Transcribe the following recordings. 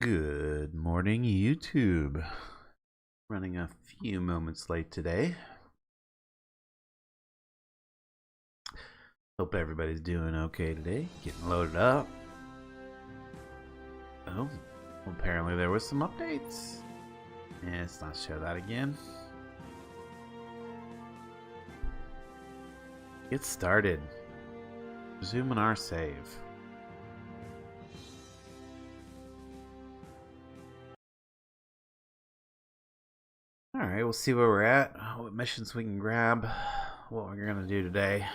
Good morning, YouTube. Running a few moments late today. Hope everybody's doing okay today. Getting loaded up. Oh, well, apparently there was some updates. Yeah, let's not show that again. Get started. Resuming our save. Alright, we'll see where we're at, what missions we can grab, what we're going to do today.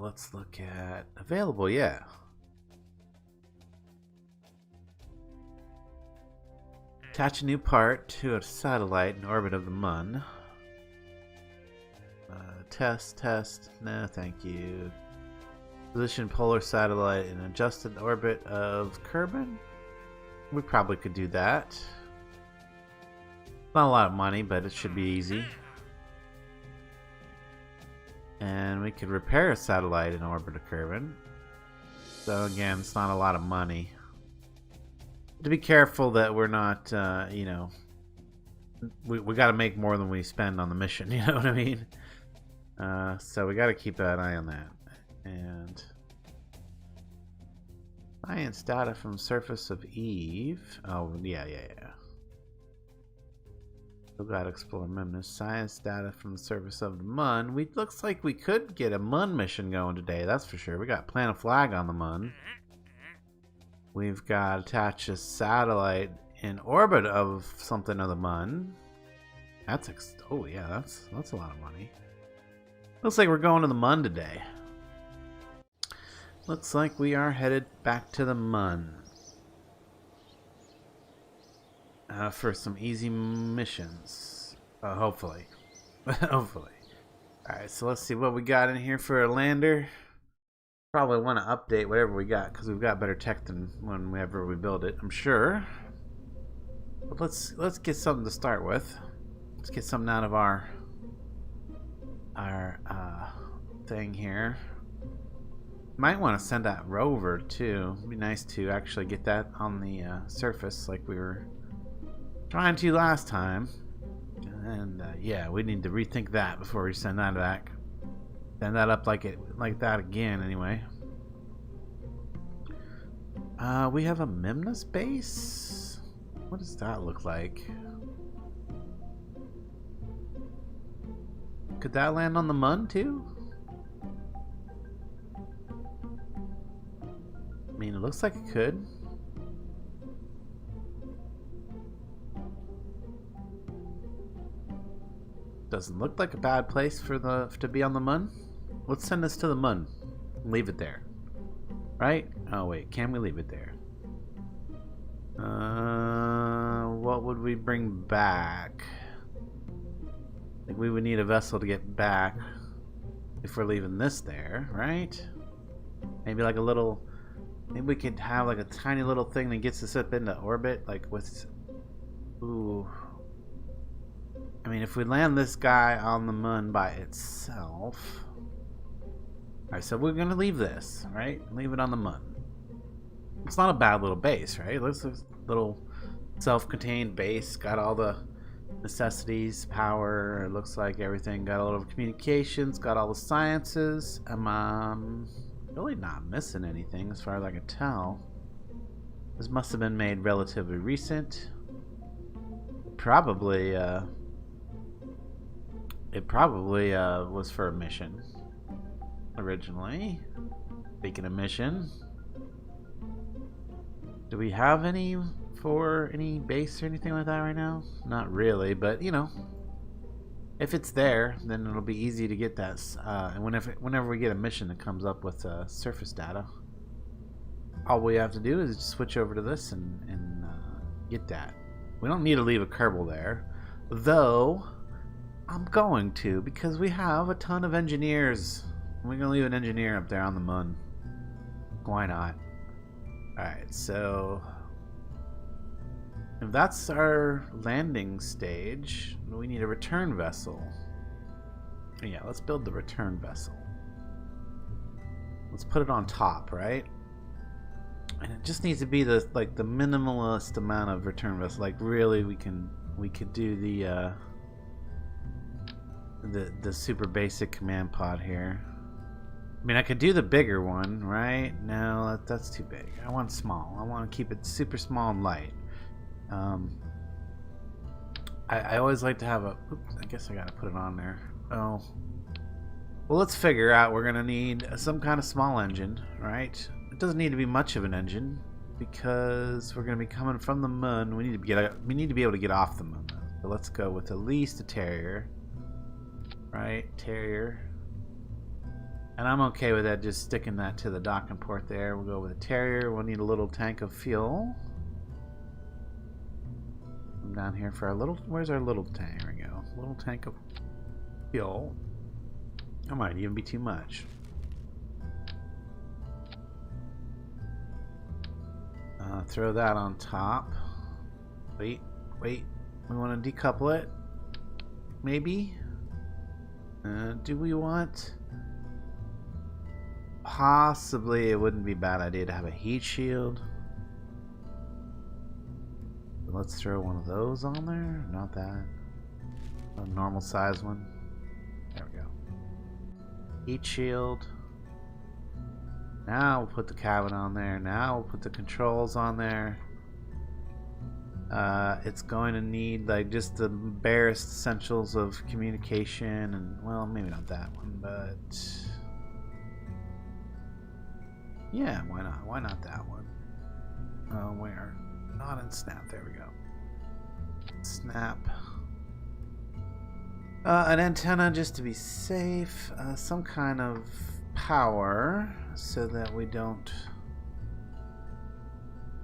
Let's look at available, yeah. Attach a new part to a satellite in orbit of the Mun. Test. No, thank you. Position polar satellite in adjusted orbit of Kerbal. We probably could do that. Not a lot of money, but it should be easy. And we could repair a satellite in orbit of Kerbal. So again, it's not a lot of money. To be careful that we're not, you know, we got to make more than we spend on the mission. You know what I mean? So we got to keep an eye on that. And science data from surface of Eve. Oh yeah. We got to explore Memnus. Science data from the surface of the Mun. Looks like we could get a Mun mission going today. That's for sure. We got plant a flag on the Mun. We've got attach a satellite in orbit of something of the Mun. Oh yeah, that's a lot of money. Looks like we're going to the Mun today. Looks like we are headed back to the Mun. For some easy missions. Hopefully. Hopefully. Alright, so let's see what we got in here for a lander. Probably want to update whatever we got because we've got better tech than whenever we build it, I'm sure. But let's get something to start with. Let's get something out of our thing here. Might want to send that rover too. It'd be nice to actually get that on the surface like we were trying to last time. And yeah, we need to rethink that before we send that back. Send that up like that again anyway. We have a Memnus base. What does that look like? Could that land on the Mun too? I mean, it looks like it could. Doesn't look like a bad place for to be on the Mun. Let's send this to the Mun. Leave it there. Right? Oh wait, can we leave it there? What would we bring back? I think we would need a vessel to get back if we're leaving this there, right? Maybe like a little. Maybe we could have like a tiny little thing that gets us up into orbit, like with. Ooh. I mean, if we land this guy on the Mun by itself. Alright, so we're gonna leave this, right? Leave it on the Mun. It's not a bad little base, right? It looks like a little self-contained base. Got all the necessities, power. It looks like everything. Got a little communications. Got all the sciences. I'm really not missing anything as far as I can tell. This must have been made relatively recent. Probably, it probably was for a mission originally. Speaking of mission, do we have any for any base or anything like that right now? Not really, but you know, if it's there, then it'll be easy to get that. And whenever we get a mission that comes up with surface data, all we have to do is just switch over to this and get that. We don't need to leave a Kerbal there, though. I'm going to, because we have a ton of engineers. We're gonna leave an engineer up there on the Mun. Why not? Alright, so If that's our landing stage, we need a return vessel. Yeah, let's build the return vessel. Let's put it on top, right? And it just needs to be the the minimalist amount of return vessel. Like really, we could do the super basic command pod here. I mean, I could do the bigger one, right? No, that's too big. I want small. I want to keep it super small and light. I always like to have a... Oops, I guess I gotta put it on there. Oh. Well, let's figure out we're gonna need some kind of small engine, right? It doesn't need to be much of an engine because we're gonna be coming from the moon. We need to be able to get off the moon. So let's go with at least a Terrier, right? Terrier. And I'm okay with that, just sticking that to the docking port there. We'll go with a Terrier. We'll need a little tank of fuel. Come down here for our little... Where's our little tank? There we go. Little tank of fuel. That might even be too much. Throw that on top. Wait. We want to decouple it. Maybe? Do we want... Possibly it wouldn't be a bad idea to have a heat shield. Let's throw one of those on there. Not that. A normal size one. There we go. Heat shield. Now we'll put the cabin on there. Now we'll put the controls on there. It's going to need like just the barest essentials of communication and, well, maybe not that one, but yeah, why not? Why not that one? Where? Not in Snap. There we go. Snap. An antenna just to be safe. Some kind of power so that we don't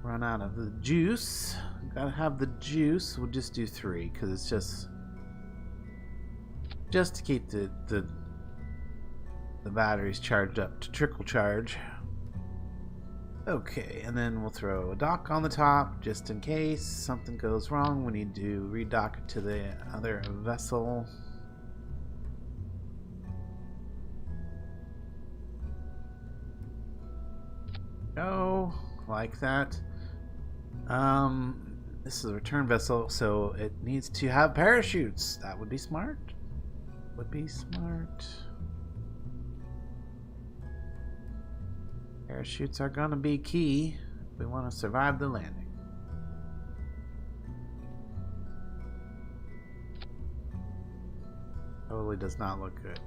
run out of the juice. Gotta have the juice. We'll just do 3 because it's just to keep the batteries charged up to trickle charge. Okay, and then we'll throw a dock on the top just in case something goes wrong. We need to redock it to the other vessel. Go like that. This is a return vessel, so it needs to have parachutes. That would be smart. Would be smart. Parachutes are gonna be key if we want to survive the landing. Totally does not look good.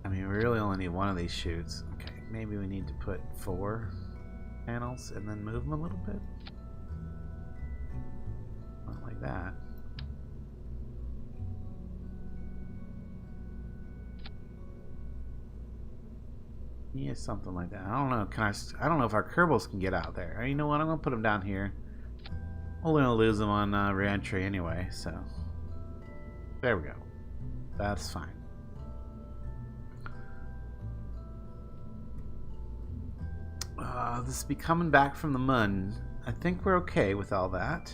I mean, we really only need one of these chutes. Okay, maybe we need to put 4 panels and then move them a little bit. Not like that. Yeah, something like that. I don't know. I don't know if our Kerbals can get out there. You know what? I'm gonna put them down here. We're gonna lose them on re-entry anyway. So there we go. That's fine. This will be coming back from the moon. I think we're okay with all that.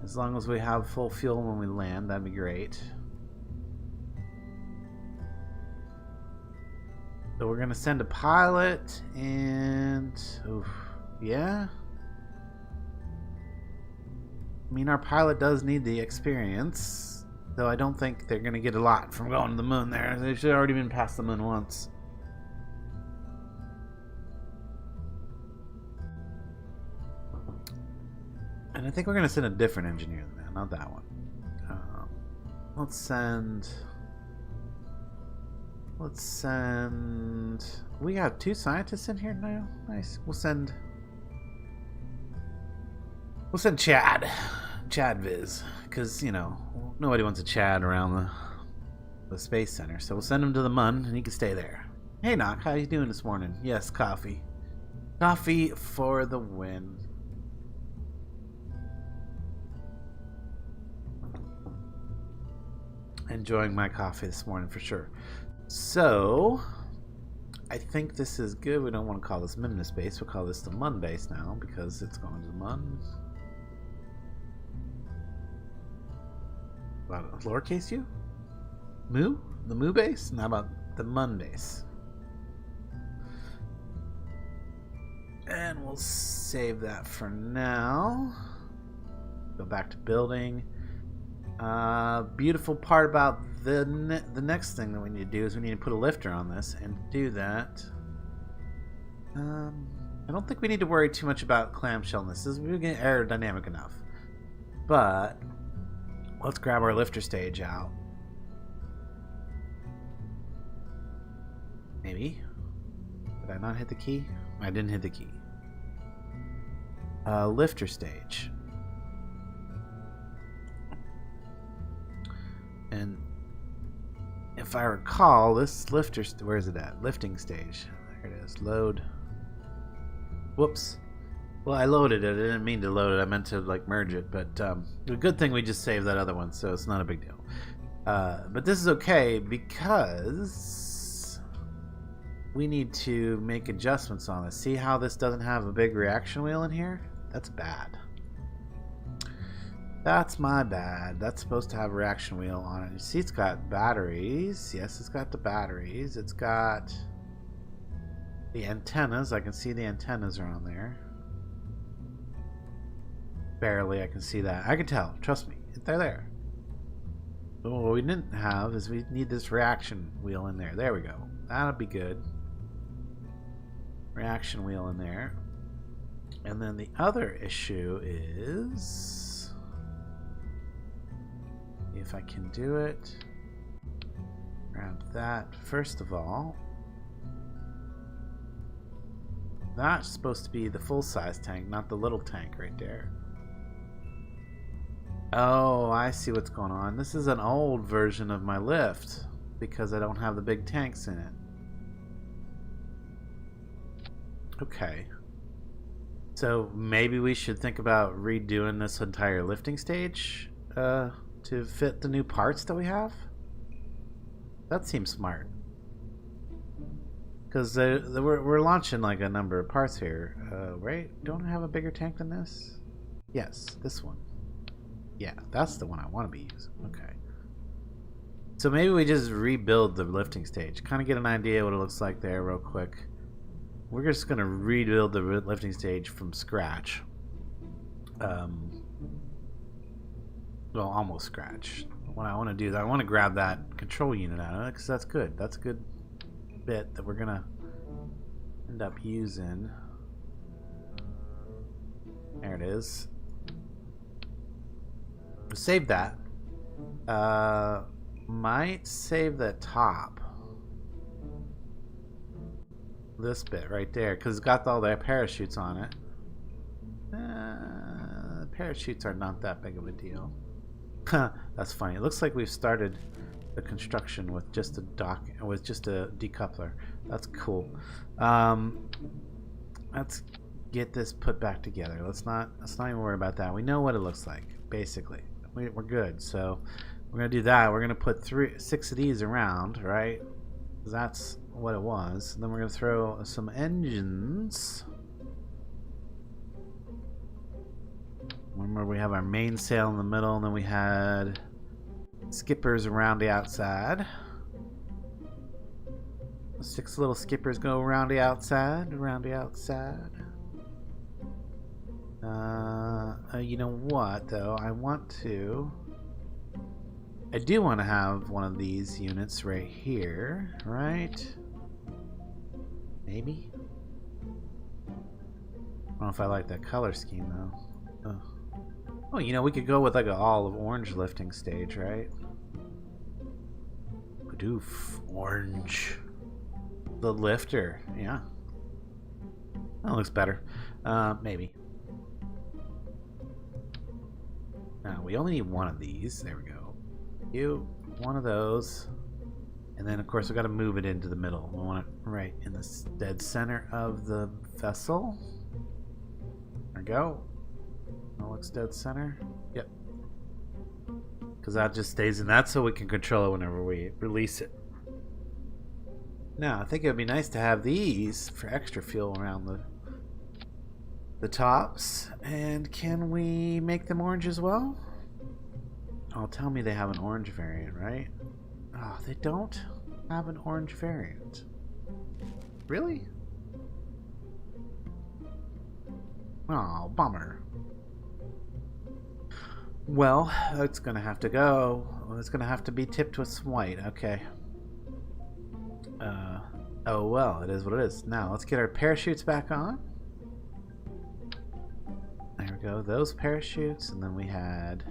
As long as we have full fuel when we land, that'd be great. So we're gonna send a pilot and yeah. I mean, our pilot does need the experience, though I don't think they're gonna get a lot from going to the moon there. They should have already been past the moon once. And I think we're gonna send a different engineer than that, not that one. Let's send. We have 2 scientists in here now. Nice. We'll send Chad Viz, because you know nobody wants a Chad around the space center. So we'll send him to the Mun, and he can stay there. Hey, Knock, how you doing this morning? Yes, coffee. Coffee for the win. Enjoying my coffee this morning for sure. So I think this is good. We don't want to call this Mimnus base. We'll call this the Mun base now because it's going to the Mun. About lowercase u? Mu? The Mu base? Now about the Mun base. And we'll save that for now. Go back to building. Beautiful part about the next thing that we need to do is we need to put a lifter on this, and do that. I don't think we need to worry too much about clamshellness. We're getting aerodynamic enough. But let's grab our lifter stage out. Maybe. Did I not hit the key? I didn't hit the key. Lifter stage. And if I recall, this lifter, where is it at? Lifting stage. There it is. Load. Whoops. Well, I loaded it. I didn't mean to load it. I meant to like merge it. But the good thing we just saved that other one, so it's not a big deal. But this is okay because we need to make adjustments on this. See how this doesn't have a big reaction wheel in here? That's bad. That's my bad. That's supposed to have a reaction wheel on it. You see it's got batteries. Yes, it's got the batteries. It's got the antennas. I can see the antennas are on there. Barely, I can see that. I can tell. Trust me. They're there. But what we didn't have is we need this reaction wheel in there. There we go. That'll be good. Reaction wheel in there. And then the other issue is... if I can do it, grab that. First of all, that's supposed to be the full-size tank, not the little tank right there. Oh, I see what's going on. This is an old version of my lift because I don't have the big tanks in it. Okay. So maybe we should think about redoing this entire lifting stage to fit the new parts that we have? That seems smart. Because we're launching like a number of parts here. Right? Don't I have a bigger tank than this? Yes, this one. Yeah, that's the one I want to be using. Okay. So maybe we just rebuild the lifting stage. Kind of get an idea what it looks like there real quick. We're just going to rebuild the lifting stage from scratch. Well, almost scratch. What I want to do is I want to grab that control unit out of it because that's good. That's a good bit that we're going to end up using. There it is. Save that. Might save the top. This bit right there because it's got all their parachutes on it. The parachutes are not that big of a deal. That's funny. It looks like we've started the construction with just a decoupler. That's cool. Let's get this put back together. Let's not even worry about that. We know what it looks like basically. We're good. So we're gonna do that. We're gonna put 6 of these around, right? That's what it was. And then we're gonna throw some engines. Remember, we have our mainsail in the middle, and then we had skippers around the outside. 6 little skippers go around the outside, around the outside. You know what, though? I do want to have one of these units right here, right? Maybe? I don't know if I like that color scheme, though. Oh, you know, we could go with like an olive orange lifting stage, right? Badoof. Orange. The lifter, yeah. That looks better. Maybe. Now, we only need one of these. There we go. One of those. And then, of course, we've got to move it into the middle. We want it right in the dead center of the vessel. There we go. That looks dead center. Yep. Because that just stays in that so we can control it whenever we release it. Now, I think it would be nice to have these for extra fuel around the tops. And can we make them orange as well? Oh, tell me they have an orange variant, right? Oh, they don't have an orange variant. Really? Oh, bummer. Well, it's gonna have to go. It's gonna have to be tipped with some white. Okay. Oh well, it is what it is. Now, let's get our parachutes back on. There we go. Those parachutes, and then we had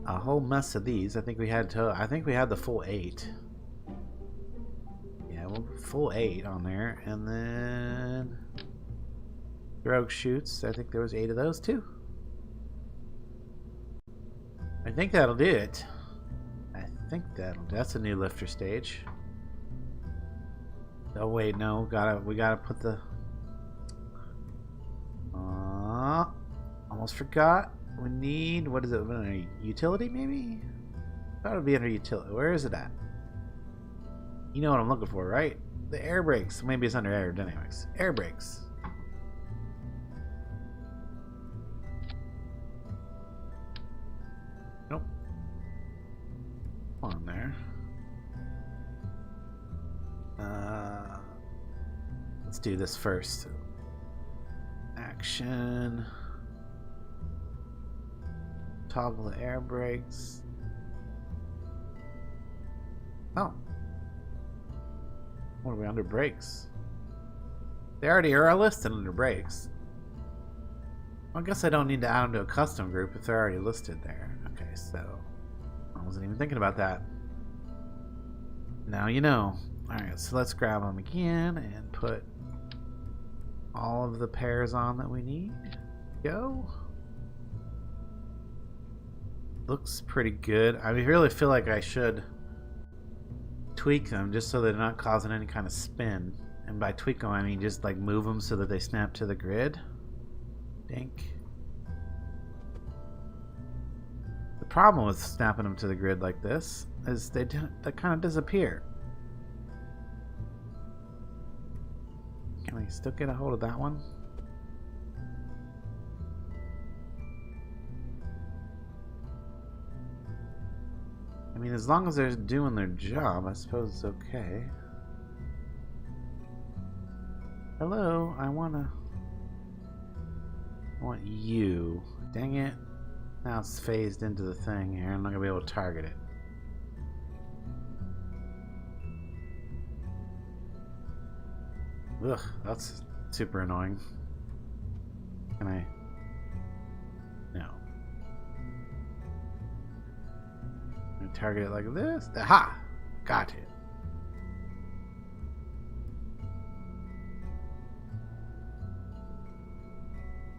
a whole mess of these. I think we had the full 8. Yeah, well, full 8 on there, and then drogue chutes. I think there was 8 of those too. I think that'll do it. That's a new lifter stage. Oh wait, no, we gotta put the. Almost forgot. We need, what is it? Under utility, maybe? Thought it would be under utility. Where is it at? You know what I'm looking for, right? The air brakes. Maybe it's under aerodynamics. Air brakes. Nope. On there. Let's do this first. Action. Toggle the air brakes. Oh. What are we under brakes? They already are listed under brakes. Well, I guess I don't need to add them to a custom group if they're already listed there. Okay, so I wasn't even thinking about that. Now you know. Alright, so let's grab them again and put all of the pairs on that we need. Go. Looks pretty good. I really feel like I should tweak them just so they're not causing any kind of spin. And by tweak them, I mean just like move them so that they snap to the grid. Dink. The problem with snapping them to the grid like this is they kind of disappear. Can I still get a hold of that one? I mean, as long as they're doing their job, I suppose it's okay. Hello, I want you. Dang it. Now it's phased into the thing here. I'm not going to be able to target it. Ugh, that's super annoying. Can I? No. I'm gonna target it like this. Aha! Got it.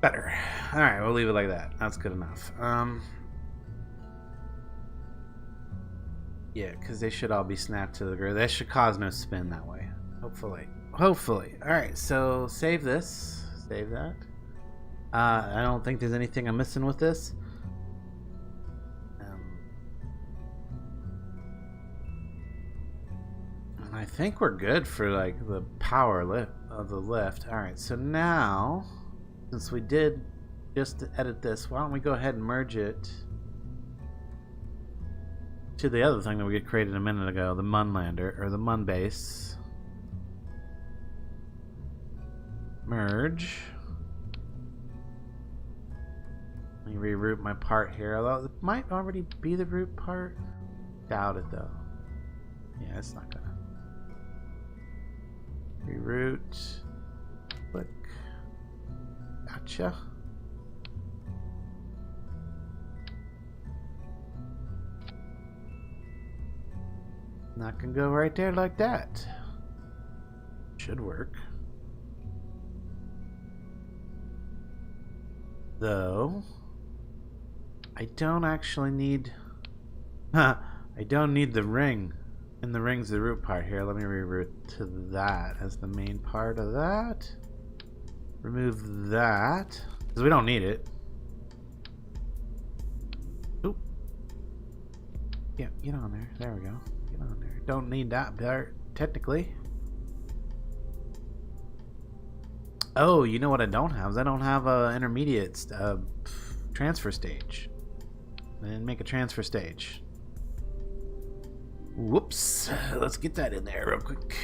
Better. Alright, we'll leave it like that. That's good enough. Yeah, because they should all be snapped to the grid. That should cause no spin that way. Hopefully. Hopefully. Alright, so save this. Save that. I don't think there's anything I'm missing with this. And I think we're good for like the power lift of the lift. Alright, so now, since we did just edit this, why don't we go ahead and merge it to the other thing that we created a minute ago, the Mun Lander, or the Mun Base. Merge. Let me reroute my part here, although it might already be the root part. Doubt it though. Yeah, it's not gonna. Reroute. Click. Gotcha. That can go right there like that. Should work. Though, I don't actually need... I don't need the ring. And the ring's the root part here. Let me reroute to that as the main part of that. Remove that, because we don't need it. Oop. Yeah, get on there. There we go. Get on there. Don't need that part. technically. Oh, you know what I don't have? I don't have a intermediate transfer stage. I didn't make a transfer stage. Whoops. Let's get that in there real quick.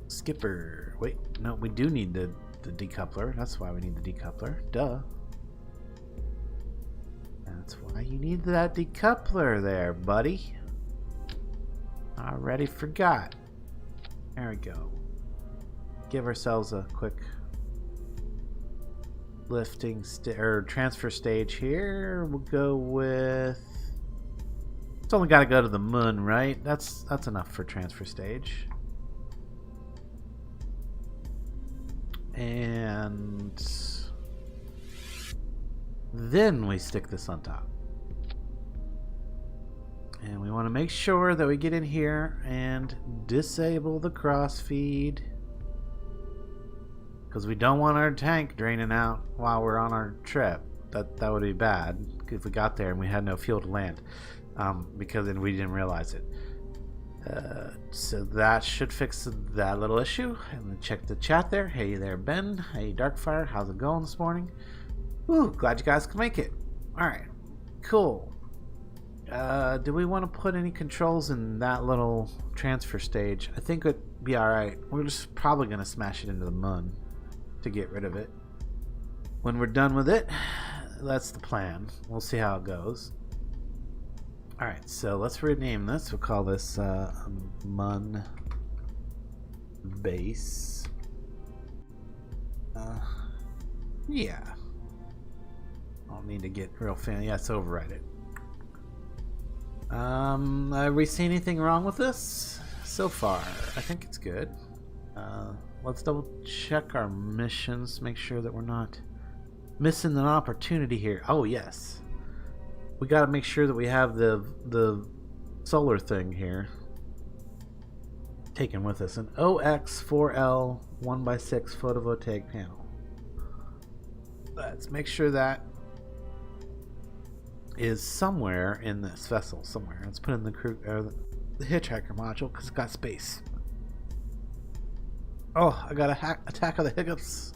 Skipper. Wait, no, we do need the decoupler. That's why we need the decoupler. Duh. That's why you need that decoupler there, buddy. Already forgot. There we go. Give ourselves a quick lifting or transfer stage here. We'll go with. It's only got to go to the moon, right? That's enough for transfer stage. And then we stick this on top. And we want to make sure that we get in here and disable the crossfeed. Because we don't want our tank draining out while we're on our trip. That would be bad if we got there and we had no fuel to land. Because then we didn't realize it. So that should fix that little issue. And then check the chat there. Hey there, Ben. Hey, Darkfire. How's it going this morning? Ooh, glad you guys could make it. Alright, cool. Do we want to put any controls in that little transfer stage? I think it'd be alright. We're just probably going to smash it into the moon to get rid of it. When we're done with it, that's the plan. We'll see how it goes. Alright, so let's rename this. We'll call this Mun Base. Yeah. Don't need to get real fancy. Yeah, let's override it. Have we seen anything wrong with this so far? I think it's good. Let's double check our missions, make sure that we're not missing an opportunity here. Oh yes, we got to make sure that we have the solar thing here taken with us, an OX4L 1x6 photovoltaic panel. Let's make sure that is somewhere in this vessel somewhere. Let's put in the crew the hitchhiker module because it's got space. Oh, I got a attack of the hiccups.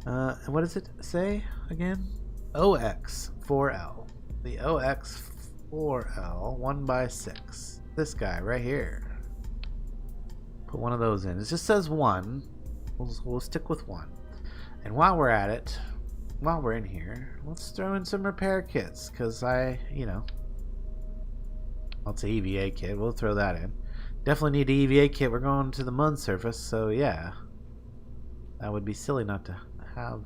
And what does it say again? OX4L. The OX4L 1x6. This guy right here. Put one of those in. It just says one. We'll stick with one. And while we're at it, while we're in here, let's throw in some repair kits, because well, it's an EVA kit. We'll throw that in. Definitely need an EVA kit. We're going to the moon surface, so yeah. That would be silly not to have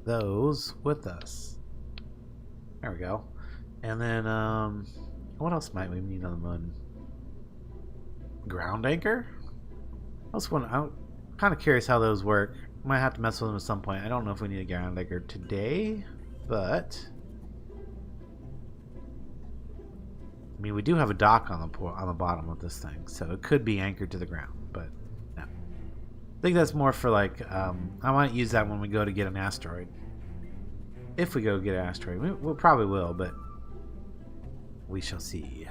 those with us. There we go. And then, what else might we need on the moon? Ground anchor? I'm kind of curious how those work. Might have to mess with them at some point. I don't know if we need a ground anchor today, but I mean, we do have a dock on the bottom of this thing, so it could be anchored to the ground. But no, I think that's more for like I might use that when we go to get an asteroid. If we go get an asteroid, we probably will, but we shall see.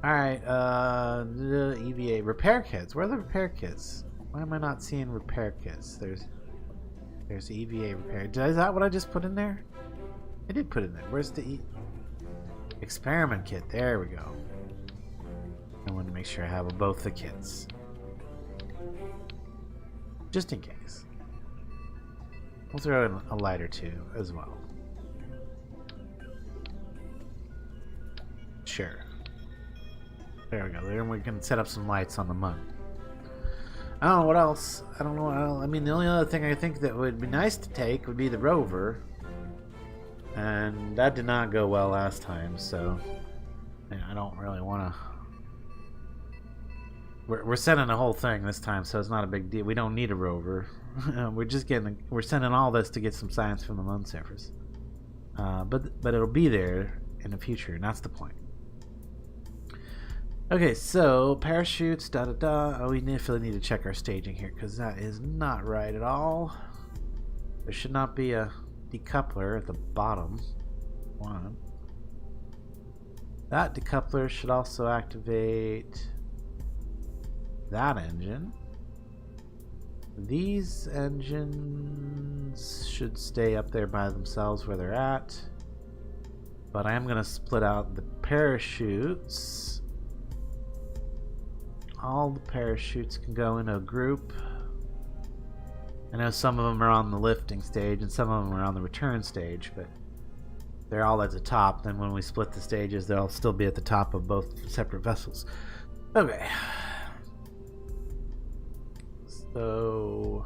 All right, the EVA repair kits. Where are the repair kits? Why am I not seeing repair kits? There's EVA repair. Is that what I just put in there? I did put in there. Where's the experiment kit? There we go. I want to make sure I have both the kits, just in case. We'll throw in a light or two as well. Sure. There we go. There we can set up some lights on the moon. I don't know what else. I don't know what else. I mean, the only other thing I think that would be nice to take would be the rover. And that did not go well last time, so yeah, I don't really want to. We're sending the whole thing this time, so it's not a big deal. We don't need a rover. We're sending all this to get some science from the moon surface. But it'll be there in the future, and that's the point. Okay, so parachutes, Oh, we definitely need to check our staging here, because that is not right at all. There should not be a decoupler at the bottom. One. That decoupler should also activate that engine. These engines should stay up there by themselves where they're at. But I am going to split out the parachutes. All the parachutes can go in a group. I know some of them are on the lifting stage and some of them are on the return stage, but they're all at the top. Then when we split the stages, they'll still be at the top of both separate vessels. Okay. So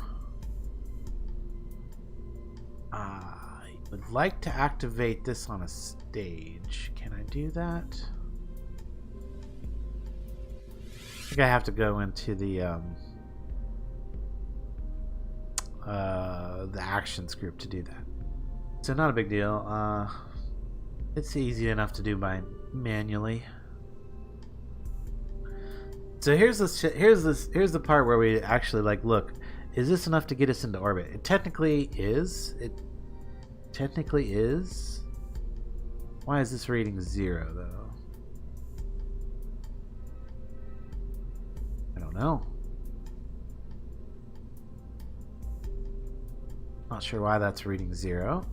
I would like to activate this on a stage. Can I do that? I think I have to go into the actions group to do that. So not a big deal. It's easy enough to do by manually. So here's the part where we actually like look. Is this enough to get us into orbit? It technically is. It technically is. Why is this reading 0 though? I don't know. Not sure why that's reading 0.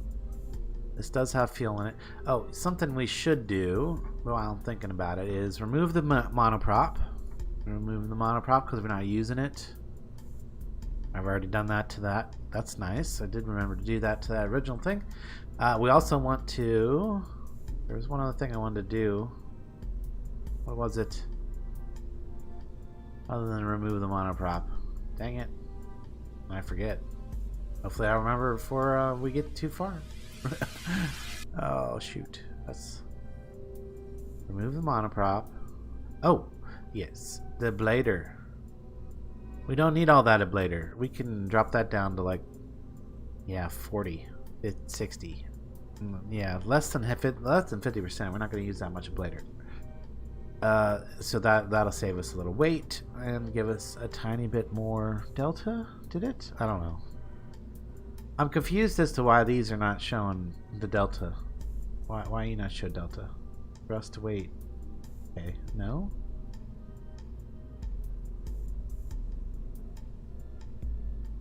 This does have fuel in it. Oh, something we should do while I'm thinking about it is remove the monoprop. Remove the monoprop because we're not using it. I've already done that to that. That's nice. I did remember to do that to that original thing. We also want to... There was one other thing I wanted to do. What was it? Other than remove the monoprop. Dang it. I forget. Hopefully I'll remember before we get too far. Oh, shoot. Let's remove the monoprop. Oh, yes. The ablator. We don't need all that ablator. We can drop that down to like, yeah, 40. It's 60. Yeah, less than 50%. We're not going to use that much ablator. So that'll save us a little weight and give us a tiny bit more delta. Did it? I don't know. I'm confused as to why these are not showing the delta. Why are you not show delta? Thrust weight. Okay, no.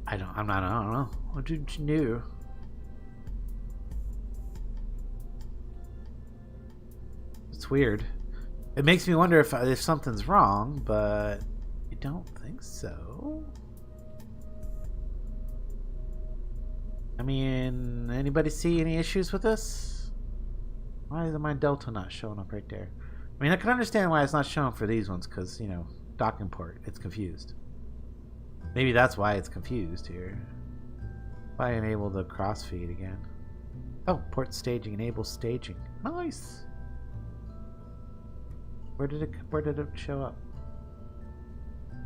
I don't know. What did you do? It's weird. It makes me wonder if something's wrong, but I don't think so. I mean, anybody see any issues with this? Why is my delta not showing up right there? I mean, I can understand why it's not showing for these ones, because, you know, docking port, it's confused. Maybe that's why it's confused here. If I enable the crossfeed again. Oh, port staging, enable staging. Nice! Where did it show up?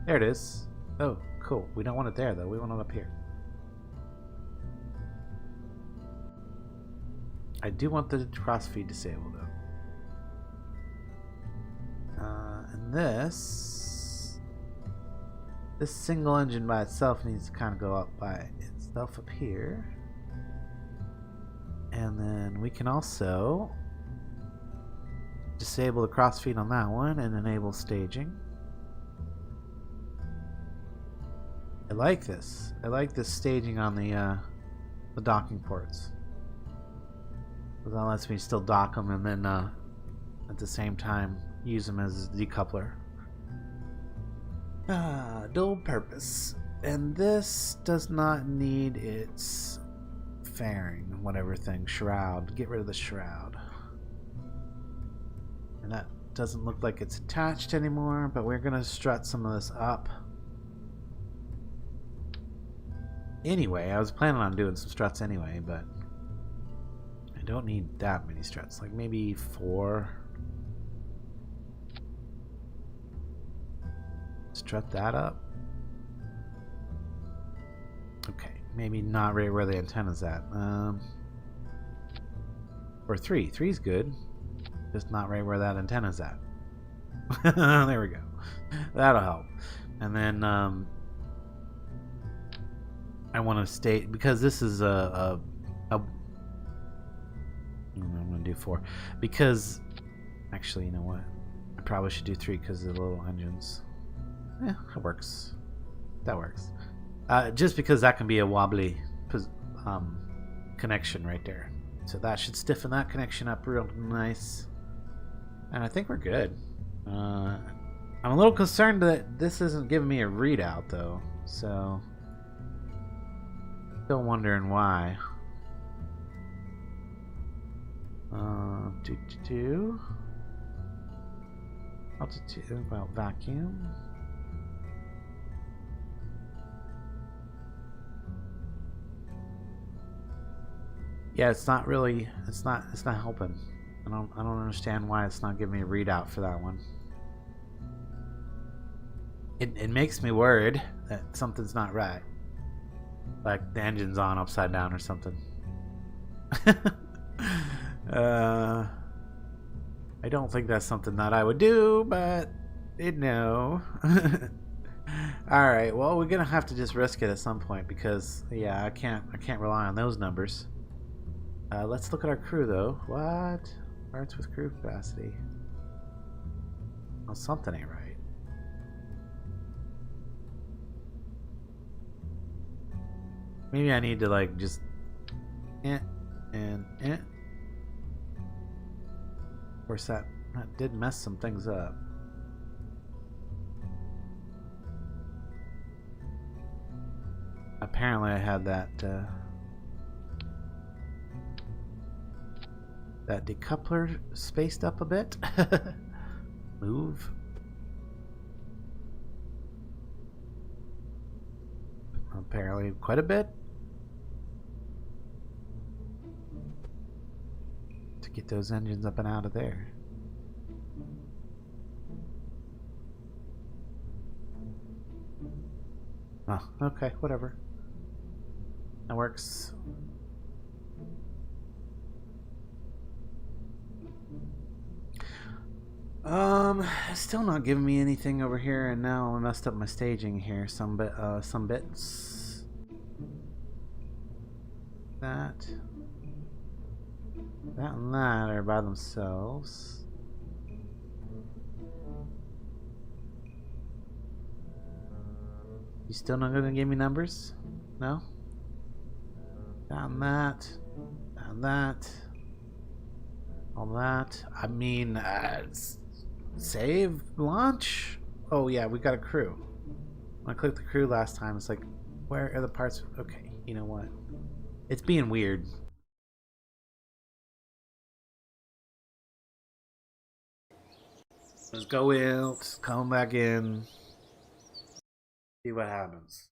There it is. Oh, cool. We don't want it there, though. We want it up here. I do want the crossfeed disabled though. And this single engine by itself needs to kind of go up by itself up here. And then we can also disable the crossfeed on that one and enable staging. I like this. I like this staging on the docking ports. That lets me still dock them and then at the same time use them as a decoupler. Dual purpose. And this does not need its fairing, whatever thing, shroud. Get rid of the shroud. And that doesn't look like it's attached anymore, but we're going to strut some of this up. Anyway, I was planning on doing some struts anyway, but don't need that many struts, like maybe 4. Strut that up. Okay, maybe not right where the antenna's at. Or 3. 3's good. Just not right where that antenna's at. There we go. That'll help. And then I want to state, because this is I'm gonna do 4 because Actually, you know what? I probably should do 3 because of the little engines. Yeah, that works. That works. Just because that can be a wobbly connection right there. So that should stiffen that connection up real nice. And I think we're good. I'm a little concerned that this isn't giving me a readout though. So still wondering why. Altitude about vacuum. Yeah, it's not really. It's not helping. I don't understand why it's not giving me a readout for that one. It makes me worried that something's not right. Like the engine's on upside down or something. I don't think that's something that I would do, but no. Alright, well we're gonna have to just risk it at some point because yeah, I can't rely on those numbers. Let's look at our crew though. What? Starts with crew capacity. Well, something ain't right. Maybe I need to like just and of course that did mess some things up. Apparently I had that that decoupler spaced up a bit. Move. Apparently quite a bit. To get those engines up and out of there. Oh, okay, whatever. That works. Still not giving me anything over here, and now I messed up my staging here. Some bits. That and that are by themselves. You still not gonna give me numbers? No? Down that. Down that. All that. I mean, save? Launch? Oh yeah, we got a crew. When I clicked the crew last time, it's like, where are the parts? Okay, you know what? It's being weird. Let's go out, come back in, see what happens.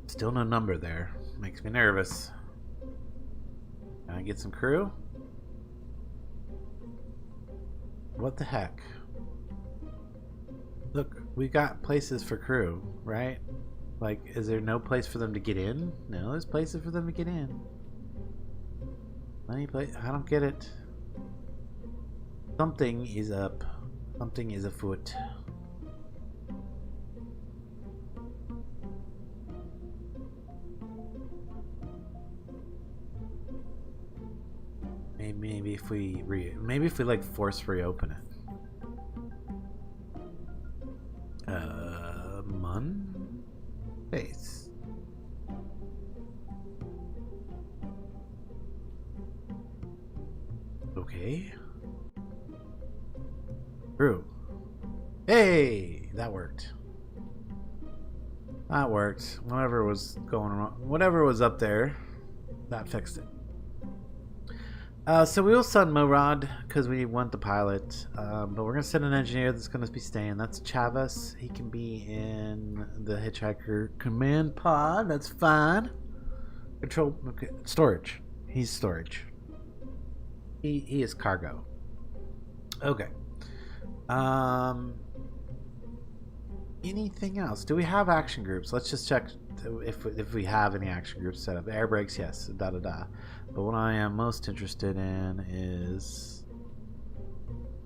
Still no number there. Makes me nervous. Can I get some crew? What the heck? Look, we got places for crew, right? Like, is there no place for them to get in? No, there's places for them to get in. Any place? I don't get it. Something is up. Something is afoot. Maybe if we like force reopen it. Base. Okay. True. Hey, that worked. That worked. Whatever was going wrong, whatever was up there, that fixed it. So we will send Morad because we want the pilot, but we're gonna send an engineer that's gonna be staying. That's Chavez. He can be in the hitchhiker command pod. That's fine. Control, okay. Storage. He's storage. He is cargo. Okay. Anything else? Do we have action groups? Let's just check if we have any action groups set up. Air brakes, yes. Da da da. But what I am most interested in is,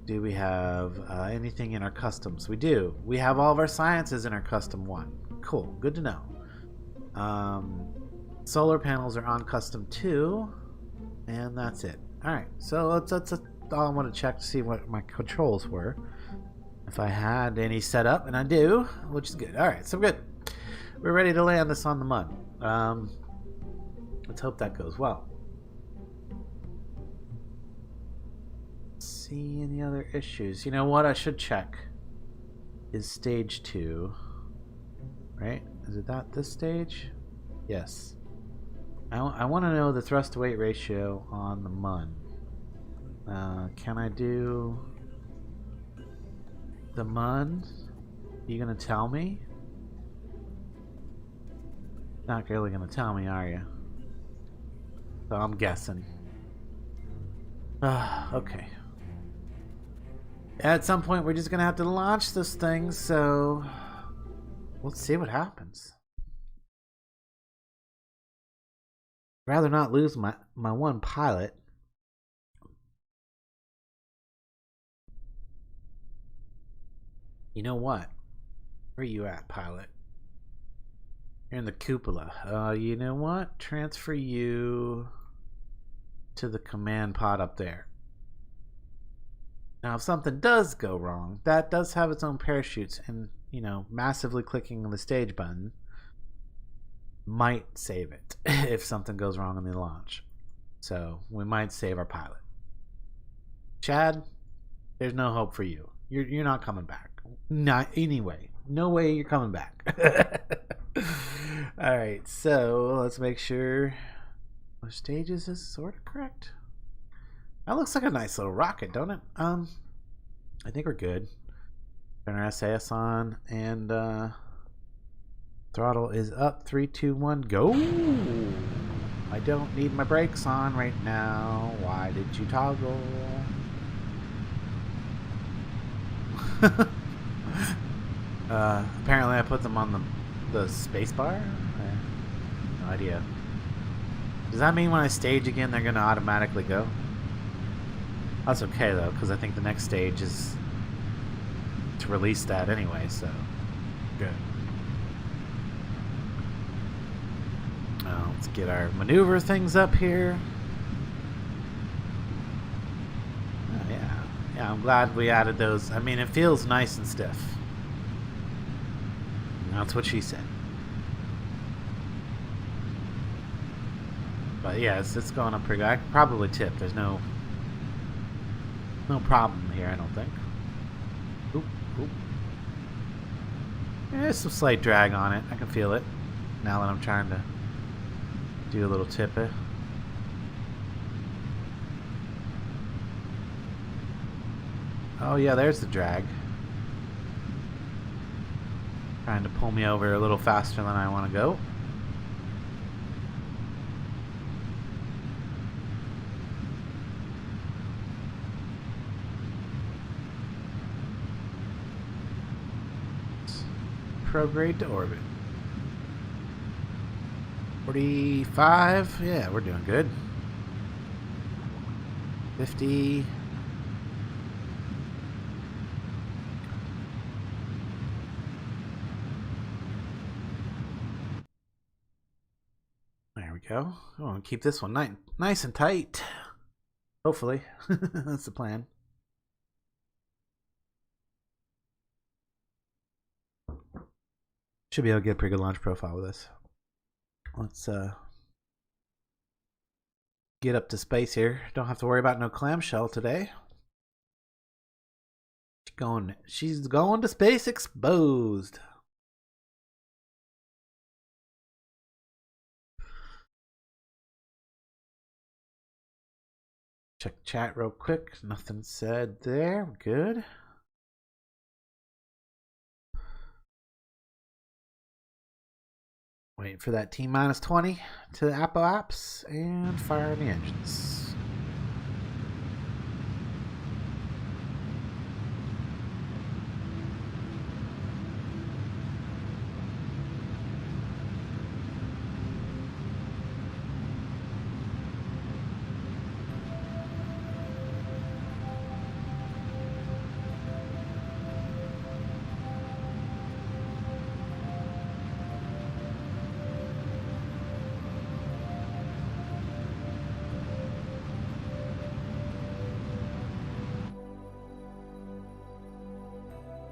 do we have anything in our customs? We do. We have all of our sciences in our custom 1. Cool. Good to know. Solar panels are on custom 2, and that's it. Alright, so that's all I want to check to see what my controls were. If I had any set up, and I do, which is good. Alright, so good. We're ready to land this on the mud. Let's hope that goes well. See any other issues? You know what I should check is stage 2. Right? Is it not this stage? Yes. I want to know the thrust to weight ratio on the MUN. Can I do the MUN? Are you going to tell me? Not really going to tell me, are you? So I'm guessing. Okay. At some point, we're just going to have to launch this thing, so let's see what happens. Rather not lose my one pilot. You know what? Where are you at, pilot? You're in the cupola. You know what? Transfer you to the command pod up there. Now, if something does go wrong, that does have its own parachutes, and, you know, massively clicking on the stage button might save it if something goes wrong in the launch. So, we might save our pilot. Chad, there's no hope for you. You're not coming back. Not anyway. No way you're coming back. Alright, so let's make sure our stages is sort of correct. That looks like a nice little rocket, don't it? I think we're good. Turn our SAS on, and throttle is up. 3, 2, 1, go! I don't need my brakes on right now. Why did you toggle? Apparently I put them on the space bar? No idea. Does that mean when I stage again they're going to automatically go? That's okay though, because I think the next stage is to release that anyway, so good. Let's get our maneuver things up here. Oh, yeah, I'm glad we added those. I mean, it feels nice and stiff. That's what she said. But yeah, it's going up pretty good. I could probably tip. There's no problem here, I don't think. Oop, oop. There's some slight drag on it. I can feel it now that I'm trying to do a little tip. Oh yeah, there's the drag. Trying to pull me over a little faster than I want to go. Prograde to orbit. 45. Yeah, we're doing good. 50. There we go. I want to keep this one nice and tight. Hopefully. That's the plan. Should be able to get a pretty good launch profile with this. Let's get up to space here. Don't have to worry about no clamshell today. She's going to space exposed. Check chat real quick. Nothing said there. Good. Waiting for that T-minus 20 to Apple apps and fire the engines.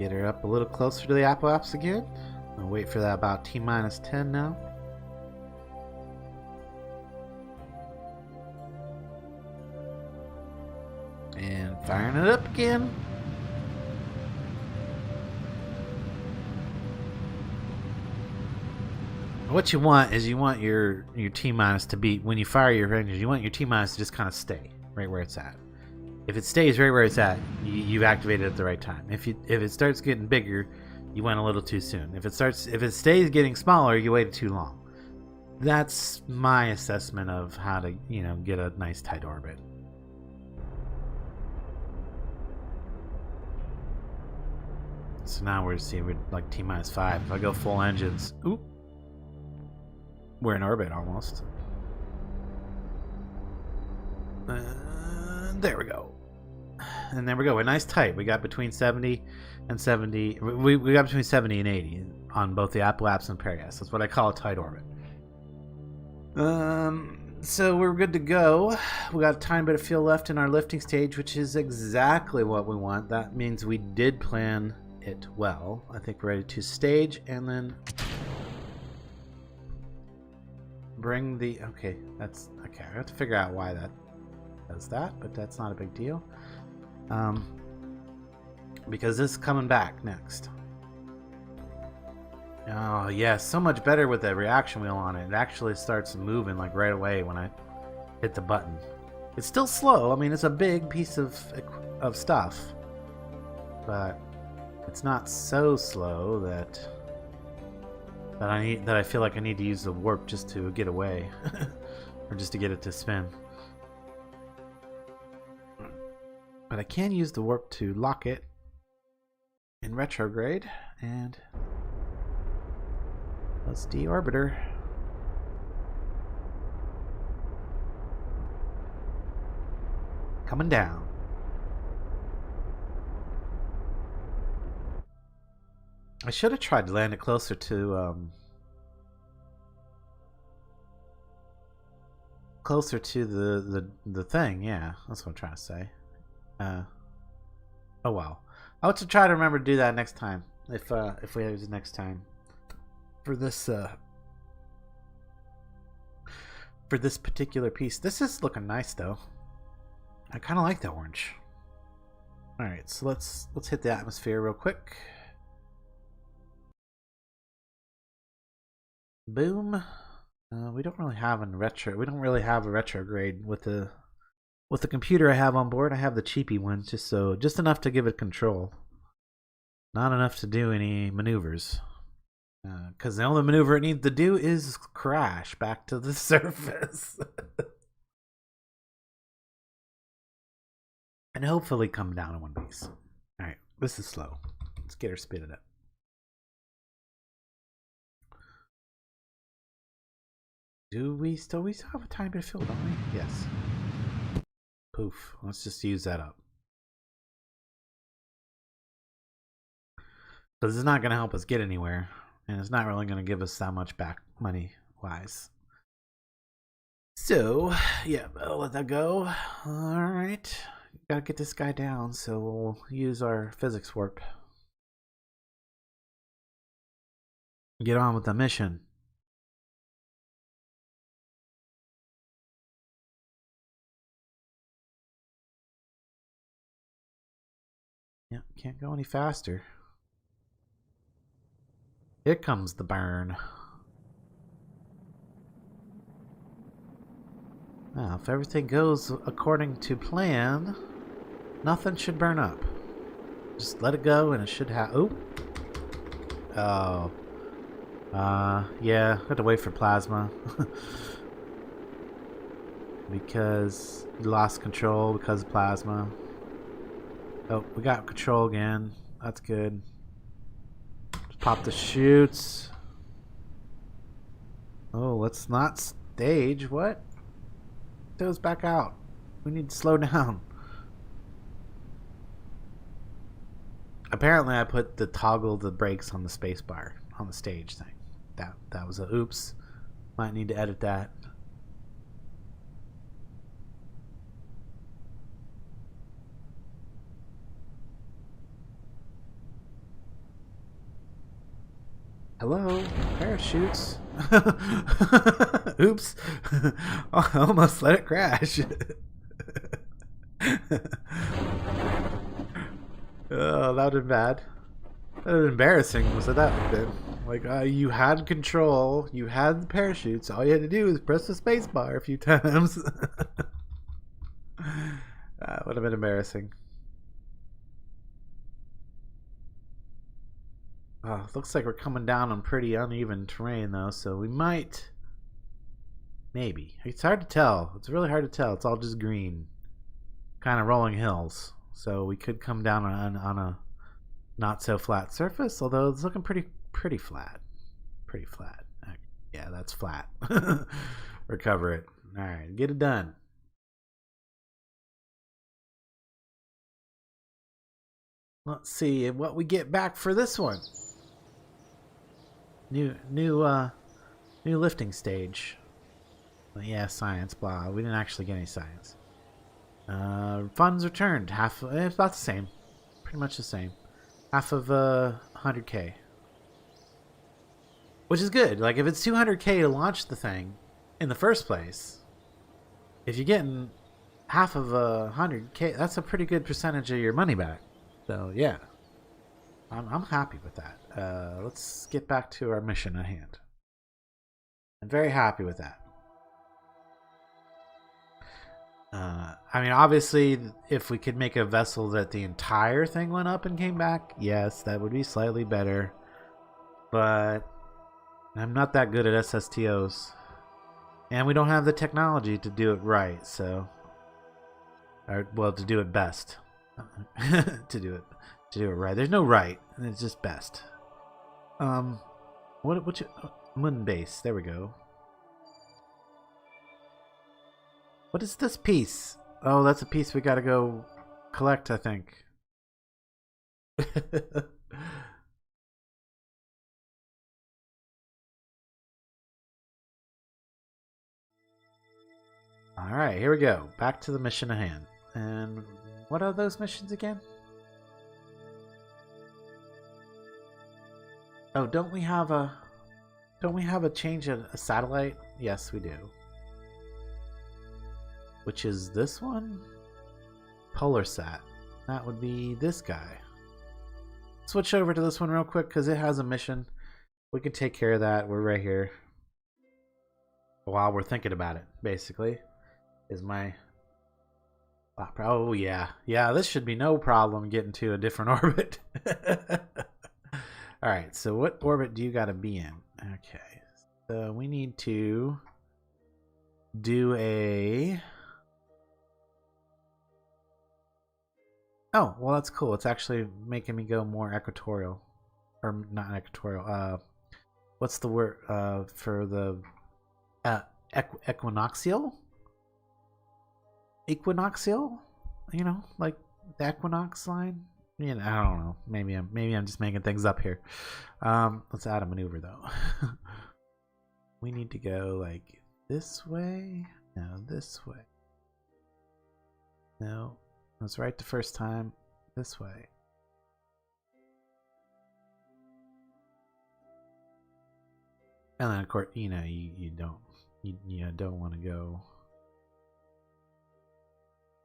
Get her up a little closer to the apoapse again. I'll wait for that about T-minus 10 now. And firing it up again. What you want is you want your T-minus to be, when you fire your engines, you want your T-minus to just kind of stay right where it's at. If it stays right where it's at, you've activated it at the right time. If it starts getting bigger, you went a little too soon. If it stays getting smaller, you waited too long. That's my assessment of how to, get a nice tight orbit. So now we're seeing we're like T-minus 5. If I go full engines, oop, we're in orbit almost. There we go. And there we go. We're nice tight. We got between 70 and 70. We got between 70 and 80 on both the apoapse and periapse. That's what I call a tight orbit. So we're good to go. We got a tiny bit of fuel left in our lifting stage, which is exactly what we want. That means we did plan it well. I think we're ready to stage and then bring the... Okay, that's... Okay, I have to figure out why that does that, but that's not a big deal. Because this is coming back next. Oh, yeah, so much better with the reaction wheel on it. It actually starts moving like right away when I hit the button. It's still slow. I mean, it's a big piece of stuff. But it's not so slow that I feel like I need to use the warp just to get away. Or just to get it to spin. But I can use the warp to lock it in retrograde, and let's deorbit her. Coming down. I should have tried to land it closer to the thing. Yeah, that's what I'm trying to say. Oh well. I'll have to try to remember to do that next time. If we have it next time. For this particular piece. This is looking nice though. I kinda like the orange. Alright, so let's hit the atmosphere real quick. Boom. We don't really have a retrograde with the computer I have on board. I have the cheapy one, just enough to give it control. Not enough to do any maneuvers. Because the only maneuver it needs to do is crash back to the surface. And hopefully come down in one piece. Alright, this is slow. Let's get her speeded up. We still have a tiny bit of fuel, don't we? Yes. Poof. Let's just use that up. Because it's not going to help us get anywhere. And it's not really going to give us that much back money-wise. So, yeah, I'll let that go. Alright. Gotta get this guy down, so we'll use our physics warp. Get on with the mission. Yeah, can't go any faster. Here comes the burn. Now, if everything goes according to plan, nothing should burn up. Just let it go and it should have... Oh! Yeah, I had to wait for plasma. Because we lost control because of plasma. Oh, we got control again. That's good. Just pop the chutes. Oh, let's not stage. What? Goes back out. We need to slow down. Apparently I put the toggle the brakes on the space bar on the stage thing. That was a oops. Might need to edit that. Hello? Parachutes? Oops. I almost let it crash. Oh, that would have been bad. That would have been embarrassing. Was it that bit? Like, you had control, you had the parachutes, all you had to do was press the space bar a few times. That would have been embarrassing. Looks like we're coming down on pretty uneven terrain, though, so we might... Maybe. It's hard to tell. It's really hard to tell. It's all just green. Kind of rolling hills. So we could come down on a not-so-flat surface, although it's looking pretty flat. Pretty flat. Yeah, that's flat. Recover it. Alright, get it done. Let's see what we get back for this one. New lifting stage. Yeah, science, blah. We didn't actually get any science. Funds returned. Half, it's about the same. Pretty much the same. Half of 100K. Which is good. Like, if it's 200K to launch the thing in the first place, if you're getting half of 100K, that's a pretty good percentage of your money back. So, yeah. I'm happy with that. Let's get back to our mission at hand. I'm very happy with that. I mean, obviously, if we could make a vessel that the entire thing went up and came back, yes, that would be slightly better. But I'm not that good at SSTOs. And we don't have the technology to do it right, so... Or, well, to do it best. to do it right. There's no right. It's just best. What's your... Moon base. There we go. What is this piece? Oh, that's a piece we gotta go collect, I think. Alright, here we go. Back to the mission at hand. And what are those missions again? Oh, don't we have a change of a satellite? Yes, we do. Which is this one? PolarSat. That would be this guy. Switch over to this one real quick because it has a mission. We can take care of that. We're right here. While we're thinking about it, basically. Is my... Oh, yeah. Yeah, this should be no problem getting to a different orbit. Alright, so what orbit do you got to be in? Okay. So we need to do a... Oh, well, that's cool. It's actually making me go more equatorial. Or not equatorial. What's the word for the equinoxial? Equinoxial? You know, like the equinox line? You know, I don't know. Maybe I'm just making things up here. Let's add a maneuver though. We need to go like this way. No, this way. No. I was right the first time. This way. And then of course, you know, you don't want to go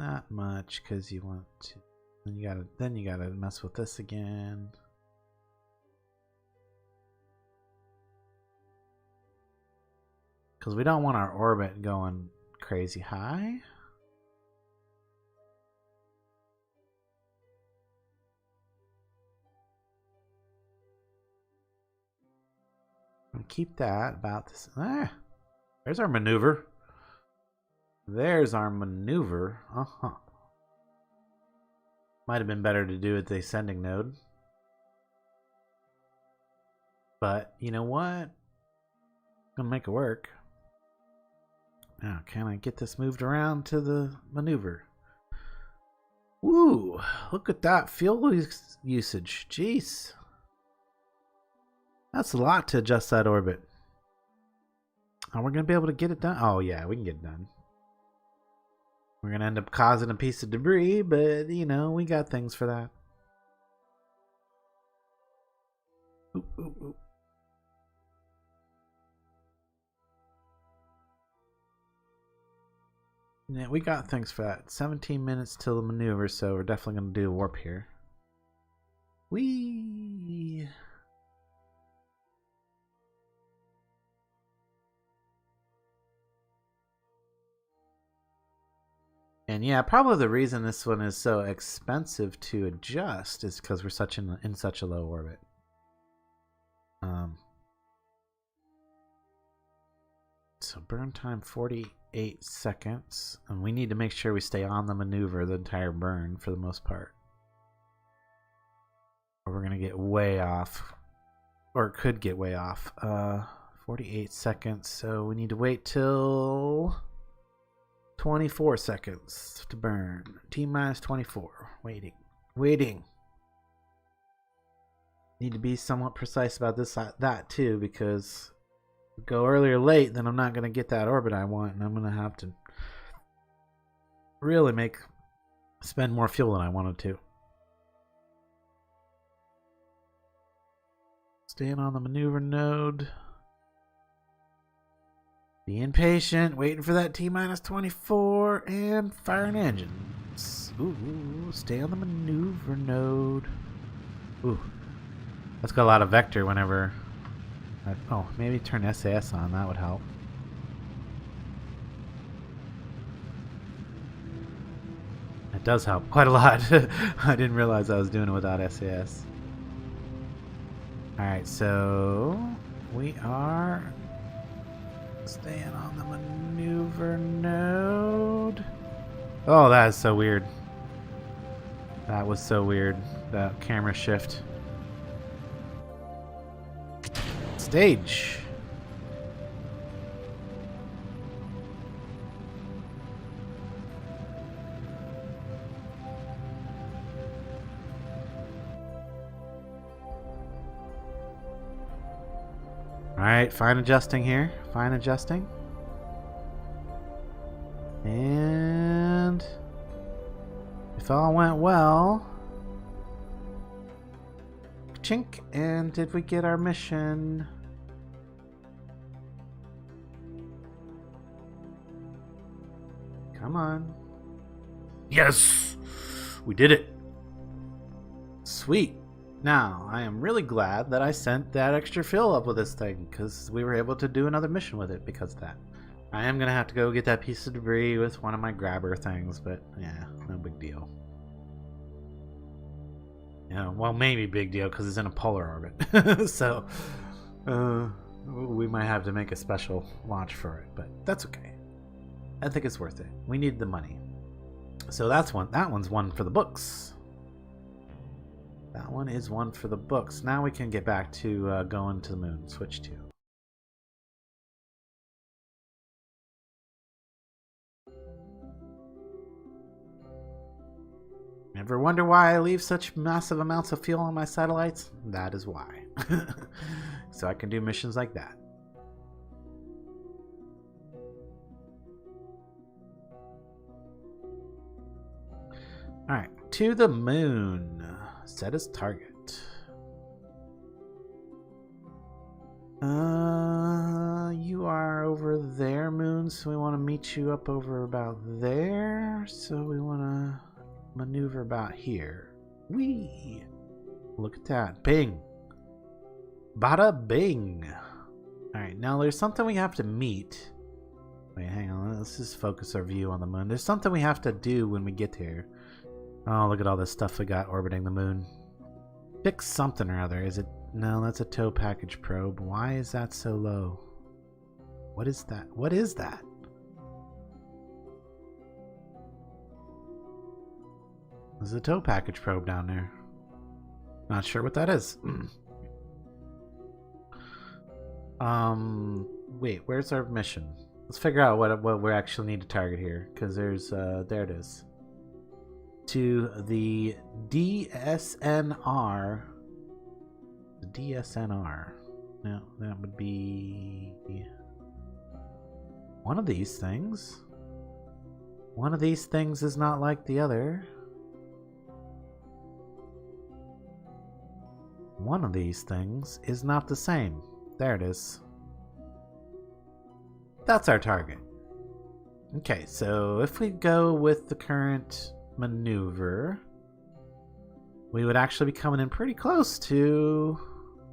that much because you want to. Then you gotta mess with this again. Because we don't want our orbit going crazy high. Keep that about this. There's our maneuver. There's our maneuver. Might have been better to do at the ascending node. But you know what? Gonna make it work. Now, can I get this moved around to the maneuver? Woo! Look at that fuel usage. Jeez. That's a lot to adjust that orbit. Are we going to be able to get it done? Oh, yeah, we can get it done. We're going to end up causing a piece of debris, but, you know, we got things for that. Ooh, ooh, ooh. Yeah, we got things for that. 17 minutes till the maneuver, so we're definitely going to do a warp here. Whee! And yeah, probably the reason this one is so expensive to adjust is because we're in such a low orbit. So burn time 48 seconds, and we need to make sure we stay on the maneuver the entire burn for the most part, or we're gonna get way off, or it could get way off. 48 seconds, so we need to wait till 24 seconds to burn. T-minus 24. Waiting. Need to be somewhat precise about that too, because if we go early or late, then I'm not going to get that orbit I want, and I'm going to have to really spend more fuel than I wanted to. Staying on the maneuver node. Being patient, waiting for that T-minus 24, and firing engines. Ooh, stay on the maneuver node. Ooh, that's got a lot of vector whenever... oh, maybe turn SAS on, that would help. It does help quite a lot. I didn't realize I was doing it without SAS. Alright, so... we are... staying on the maneuver node. Oh, that is so weird. That was so weird. That camera shift. Stage. Alright, fine adjusting here. Fine adjusting. And if all went well, chink, and did we get our mission? Come on. Yes! We did it. Sweet. Now, I am really glad that I sent that extra fuel up with this thing, because we were able to do another mission with it because of that. I am going to have to go get that piece of debris with one of my grabber things, but yeah, no big deal. Yeah, well, maybe big deal because it's in a polar orbit. So, we might have to make a special launch for it, but that's okay. I think it's worth it. We need the money. So that one's one for the books. That one is one for the books. Now we can get back to going to the moon. Switch to. Ever wonder why I leave such massive amounts of fuel on my satellites? That is why. So I can do missions like that. Alright, to the moon. Set as target. You are over there, moon, so we want to meet you up over about there. So we want to maneuver about here. Whee! Look at that. Bing! Bada bing! Alright, now there's something we have to meet. Wait, hang on. Let's just focus our view on the moon. There's something we have to do when we get here. Oh, look at all this stuff we got orbiting the moon. Pick something or other. Is it? No, that's a tow package probe. Why is that so low? What is that? What is that? There's a tow package probe down there. Not sure what that is. Wait, where's our mission? Let's figure out what we actually need to target here, because there's there it is. To the DSNR. The DSNR. Now that would be one of these things. One of these things is not like the other. One of these things is not the same. There it is. That's our target. Okay, so if we go with the current maneuver, we would actually be coming in pretty close to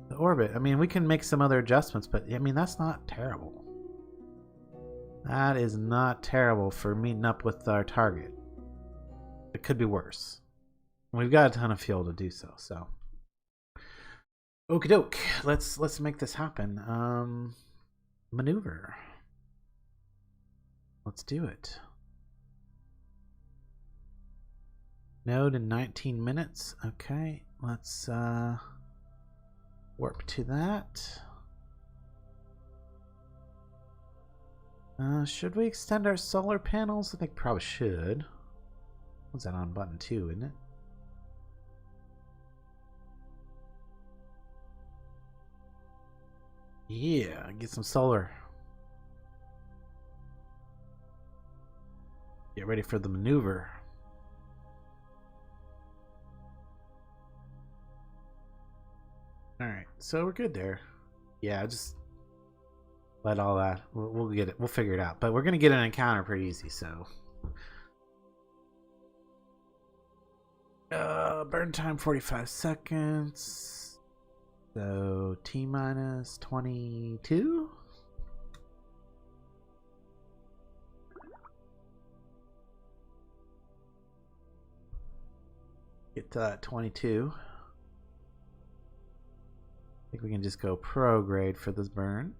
the orbit. I mean, we can make some other adjustments, but I mean, that's not terrible. That is not terrible for meeting up with our target. It could be worse. We've got a ton of fuel to do so, so. Okie doke. Let's make this happen. Maneuver. Let's do it. Node in 19 minutes. Okay, let's warp to that. Should we extend our solar panels? I think probably should. What's that on button 2, isn't it? Yeah, get some solar. Get ready for the maneuver. Alright, so we're good there. Yeah, just let all that. We'll get it. We'll figure it out. But we're going to get an encounter pretty easy, so. Burn time 45 seconds. So T minus 22. Get to that 22. I think we can just go pro grade for this burn.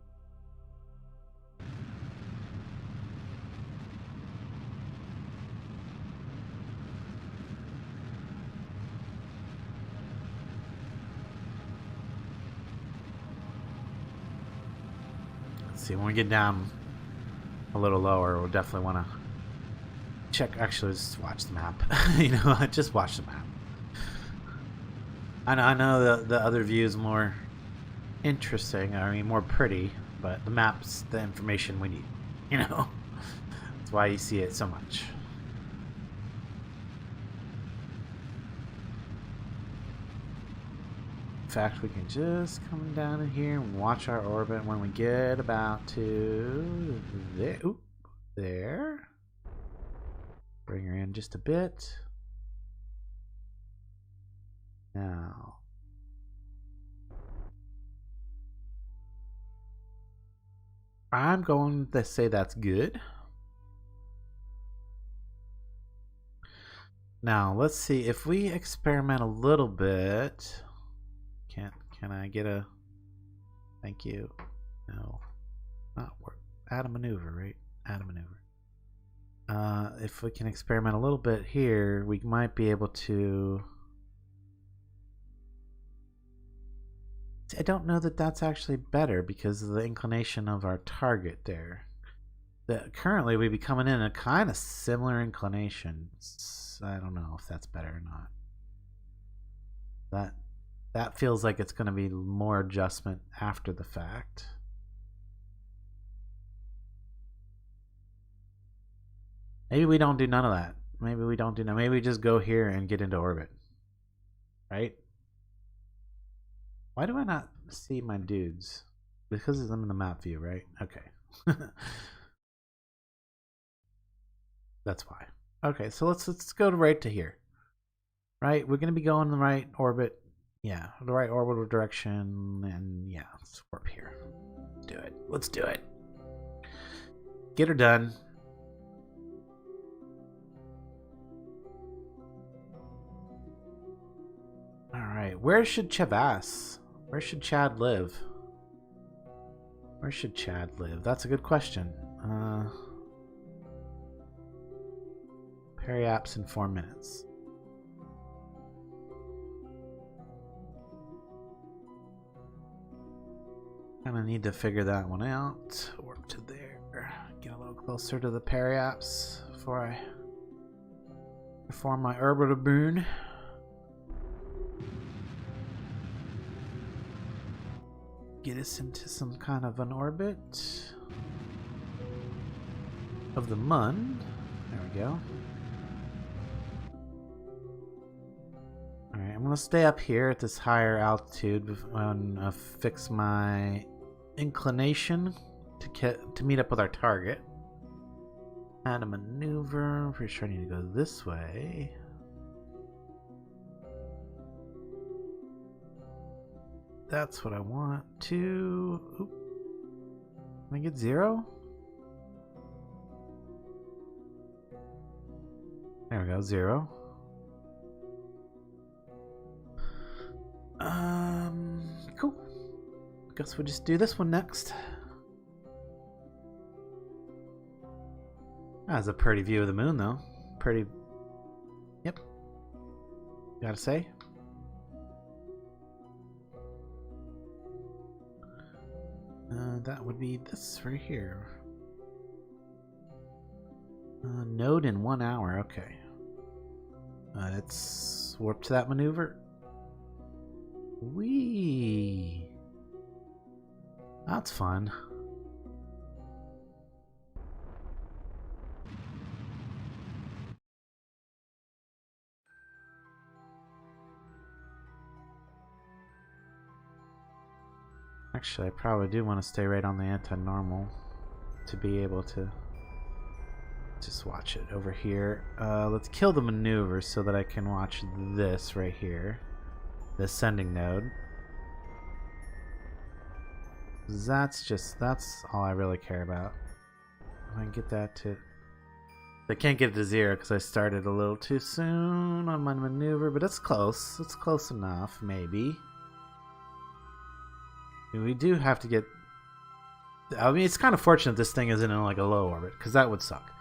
See, when we get down a little lower, we'll definitely want to check. Actually, just watch the map. You know, just watch the map. I know the other view is more interesting. I mean, more pretty, but the map's the information we need. You know, that's why you see it so much. In fact, we can just come down in here and watch our orbit when we get about to there. Oop, there. Bring her in just a bit. Now. I'm going to say that's good. Now, let's see if we experiment a little bit. Can I get a thank you? No, not work. Add a maneuver, right? Add a maneuver. If we can experiment a little bit here, we might be able to. I don't know that that's actually better because of the inclination of our target there. Currently, we'd be coming in a kind of similar inclination. I don't know if that's better or not. That feels like it's going to be more adjustment after the fact. Maybe we don't do none of that. Maybe we don't do none. Maybe we just go here and get into orbit. Right? Why do I not see my dudes? Because I'm in the map view, right? Okay. That's why. Okay, so let's go right to here. Right? We're going to be going in the right orbit. Yeah, the right orbital direction, and yeah, let's warp here. Do it. Let's do it. Get her done. Alright, where should Chad live? Where should Chad live? That's a good question. Periaps in 4 minutes. Kind of need to figure that one out. Warp to there. Get a little closer to the periaps before I perform my orbital burn. Get us into some kind of an orbit of the Mun. There we go. Alright, I'm going to stay up here at this higher altitude and fix my inclination to meet up with our target. Add a maneuver. Pretty sure I need to go this way. That's what I want to. Oop. Can I get 0? There we go, 0. Cool. Guess we'll just do this one next. That's a pretty view of the moon, though. Pretty. Yep. Gotta say. That would be this right here. Node in 1 hour. Okay. Let's warp to that maneuver. Whee! That's fun. Actually, I probably do want to stay right on the anti-normal to be able to just watch it over here. Let's kill the maneuver so that I can watch this right here. The sending node. That's all I really care about. If I can get that to... I can't get it to 0 because I started a little too soon on my maneuver, but it's close. It's close enough, maybe. We do have to get... I mean, it's kind of fortunate this thing isn't in like a low orbit, because that would suck.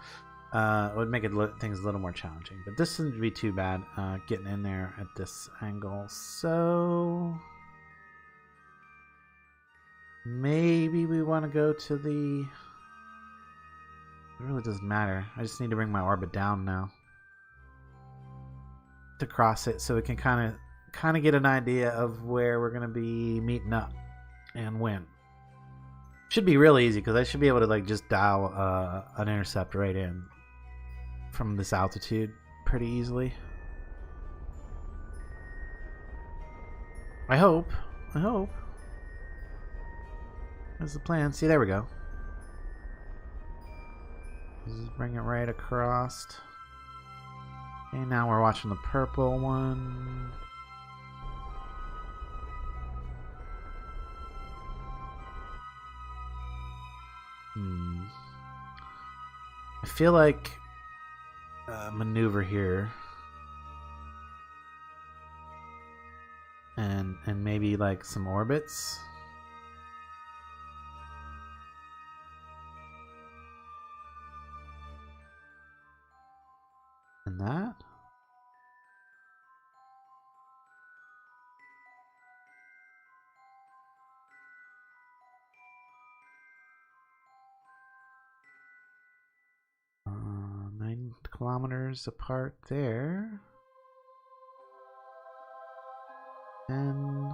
It would make things a little more challenging. But this wouldn't be too bad getting in there at this angle. So... maybe we want to go to the... It really doesn't matter. I just need to bring my orbit down now to cross it, so we can kind of get an idea of where we're going to be meeting up and when. Should be really easy because I should be able to like just dial an intercept right in from this altitude pretty easily. I hope. That's the plan. See, there we go. Just bring it right across. Okay, now we're watching the purple one. I feel like maneuver here. And maybe like some orbits. And that. Uh, 9 kilometers apart there. And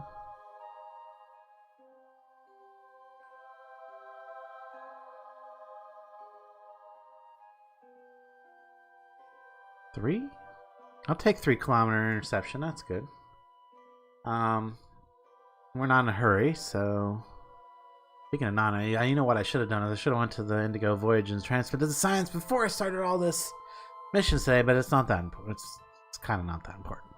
3? I'll take 3 kilometer interception. That's good. We're not in a hurry, so speaking of not, you know what I should have done is I should have went to the Indigo Voyage and transferred to the science before I started all this mission today, but it's not that important. It's kind of not that important.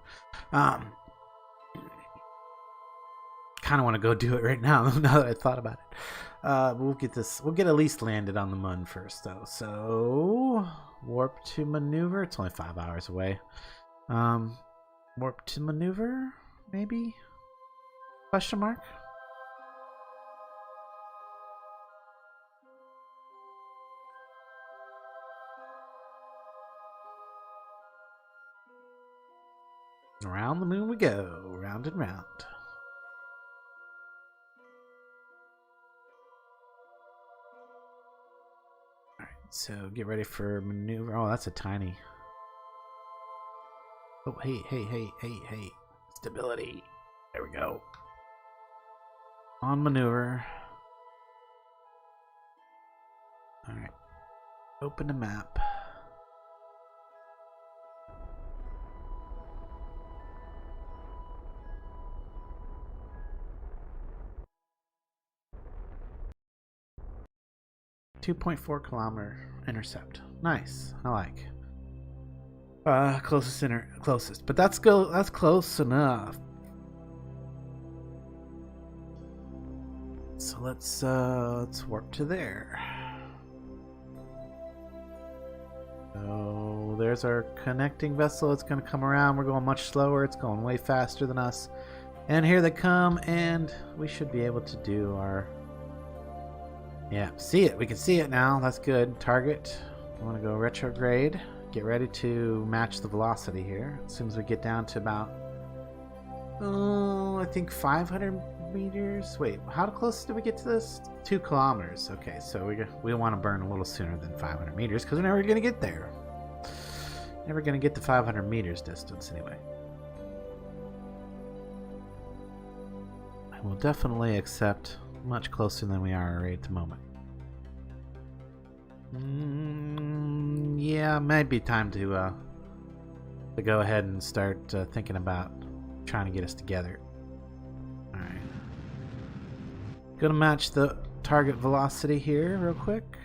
Kind of want to go do it right now. Now that I thought about it, we'll get at least landed on the moon first, though. So warp to maneuver. It's only 5 hours away. Warp to maneuver, maybe? Question mark. Around the moon we go, round and round. Alright, so get ready for maneuver. Oh, that's a tiny. Oh, hey. Stability. There we go. On maneuver. Alright. Open the map. 2.4 kilometer intercept. Nice. I like. Closest. But that's close enough. So let's warp to there. So there's our connecting vessel. It's going to come around. We're going much slower. It's going way faster than us. And here they come, and we should be able to do our... Yeah, see it. We can see it now. That's good. Target. I want to go retrograde. Get ready to match the velocity here. As soon as we get down to about... I think 500 meters. Wait, how close did we get to this? 2 kilometers. Okay, so we want to burn a little sooner than 500 meters because we're never going to get there. Never going to get to 500 meters distance anyway. I will definitely accept much closer than we are right at the moment. Yeah, might be time to go ahead and start thinking about trying to get us together. Alright. Gonna match the target velocity here real quick.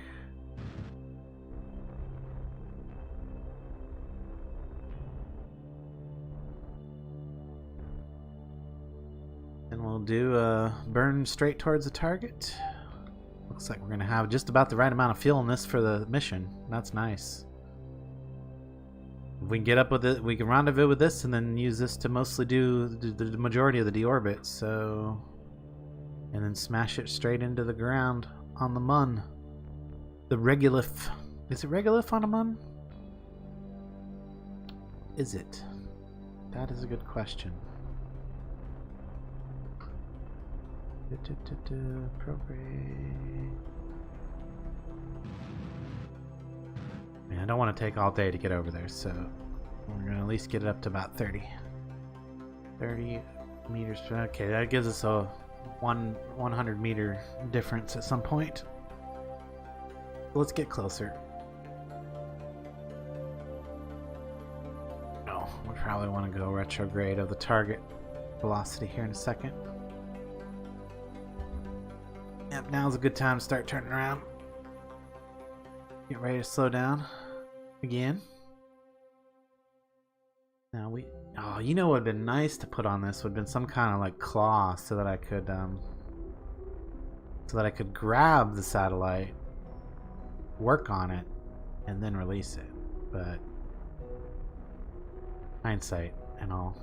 And we'll do burn straight towards the target. Looks like we're gonna have just about the right amount of fuel in this for the mission. That's nice. If we can get up with it, we can rendezvous with this and then use this to mostly do the majority of the deorbit. So, and then smash it straight into the ground on the Mun. The regolith. Is it regolith on a Mun? Is it? That is a good question. Program. Man, I don't want to take all day to get over there, so we're going to at least get it up to about 30 meters. Okay, that gives us a 100 meter difference at some point. Let's get closer. Oh, we probably want to go retrograde of the target velocity here in a second. Yep, now's a good time to start turning around. Get ready to slow down again. Now oh, you know what would have been nice to put on this would have been some kind of like claw so that I could grab the satellite, work on it, and then release it. But hindsight and all.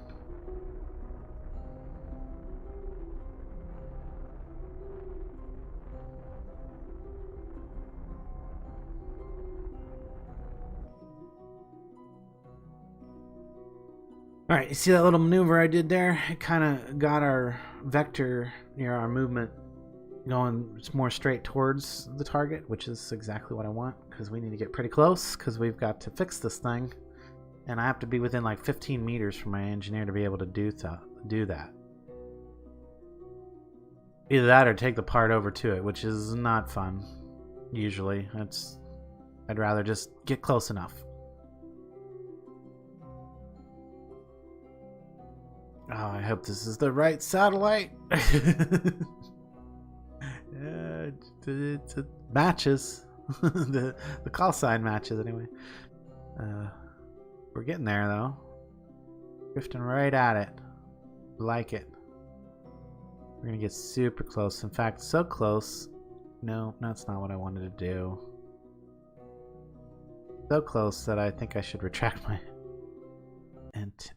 Alright, you see that little maneuver I did there? It kind of got our vector, our movement going more straight towards the target, which is exactly what I want, because we need to get pretty close, because we've got to fix this thing. And I have to be within like 15 meters from my engineer to be able to do that. Either that or take the part over to it, which is not fun, usually. I'd rather just get close enough. Oh, I hope this is the right satellite. It matches. the call sign matches anyway. We're getting there though. Drifting right at it. Like it. We're gonna get super close. In fact, so close. No, that's not what I wanted to do. So close that I think I should retract my...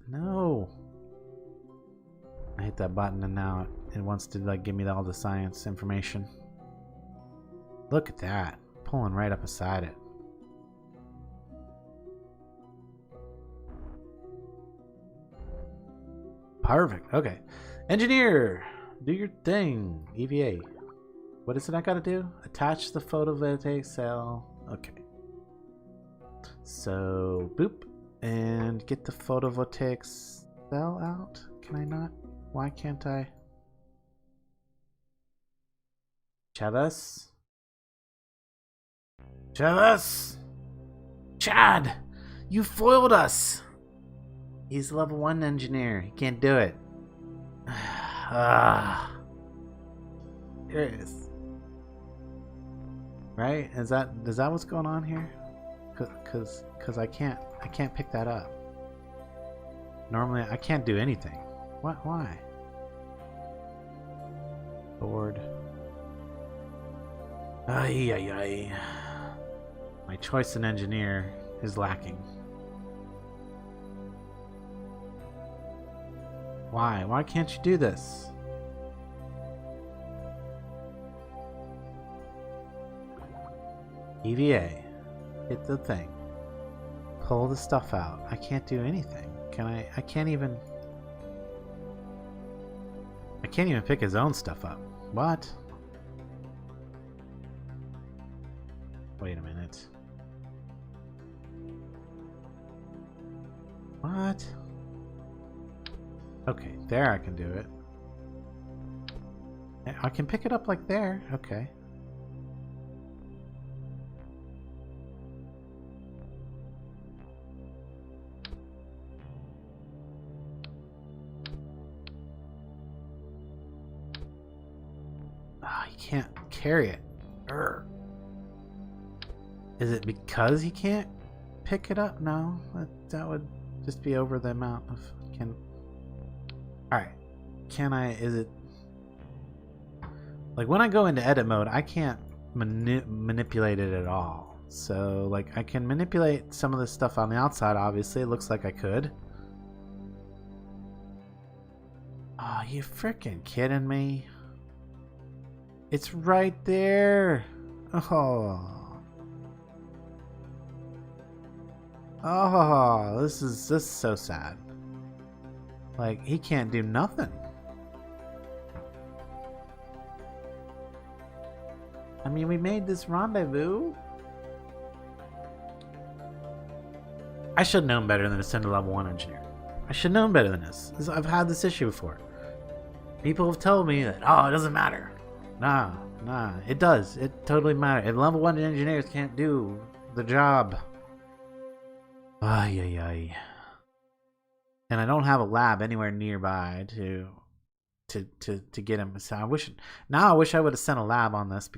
No. I hit that button and now it wants to like give me all the science information. Look at that. Pulling right up beside it. Perfect. Okay. Engineer, do your thing. EVA. What is it I gotta do? Attach the photovoltaic cell. Okay. So, boop. And get the photovoltaic cell out. Can I not? Why can't I? Chavez? Chavez! Chad! You foiled us! He's level 1 engineer. He can't do it. Here it is. Right? Is that what's going on here? Cause I can't pick that up. Normally I can't do anything. What? Why? Board. Ay ay ay. My choice in engineer is lacking. Why? Why can't you do this? EVA. Hit the thing. Pull the stuff out. I can't do anything. Can I? I can't even pick his own stuff up. What? Wait a minute. What? Okay, there I can do it. I can pick it up like there. Okay. Oh, he can't carry it. Urgh. Is it because he can't pick it up? No, that would just be over the amount of can. All right, can I? Is it like when I go into edit mode, I can't manipulate it at all. So like I can manipulate some of the stuff on the outside. Obviously, it looks like I could. Oh, you freaking kidding me? It's right there. Oh. Oh, this is so sad. Like, he can't do nothing. I mean, we made this rendezvous. I should have known better than to send a level 1 engineer. I should have known better than this. I've had this issue before. People have told me that, oh, it doesn't matter. Nah, it does. It totally matters. And level 1 engineers can't do the job. Ay, ay, ay. And I don't have a lab anywhere nearby to get him. So I wish I would have sent a lab on this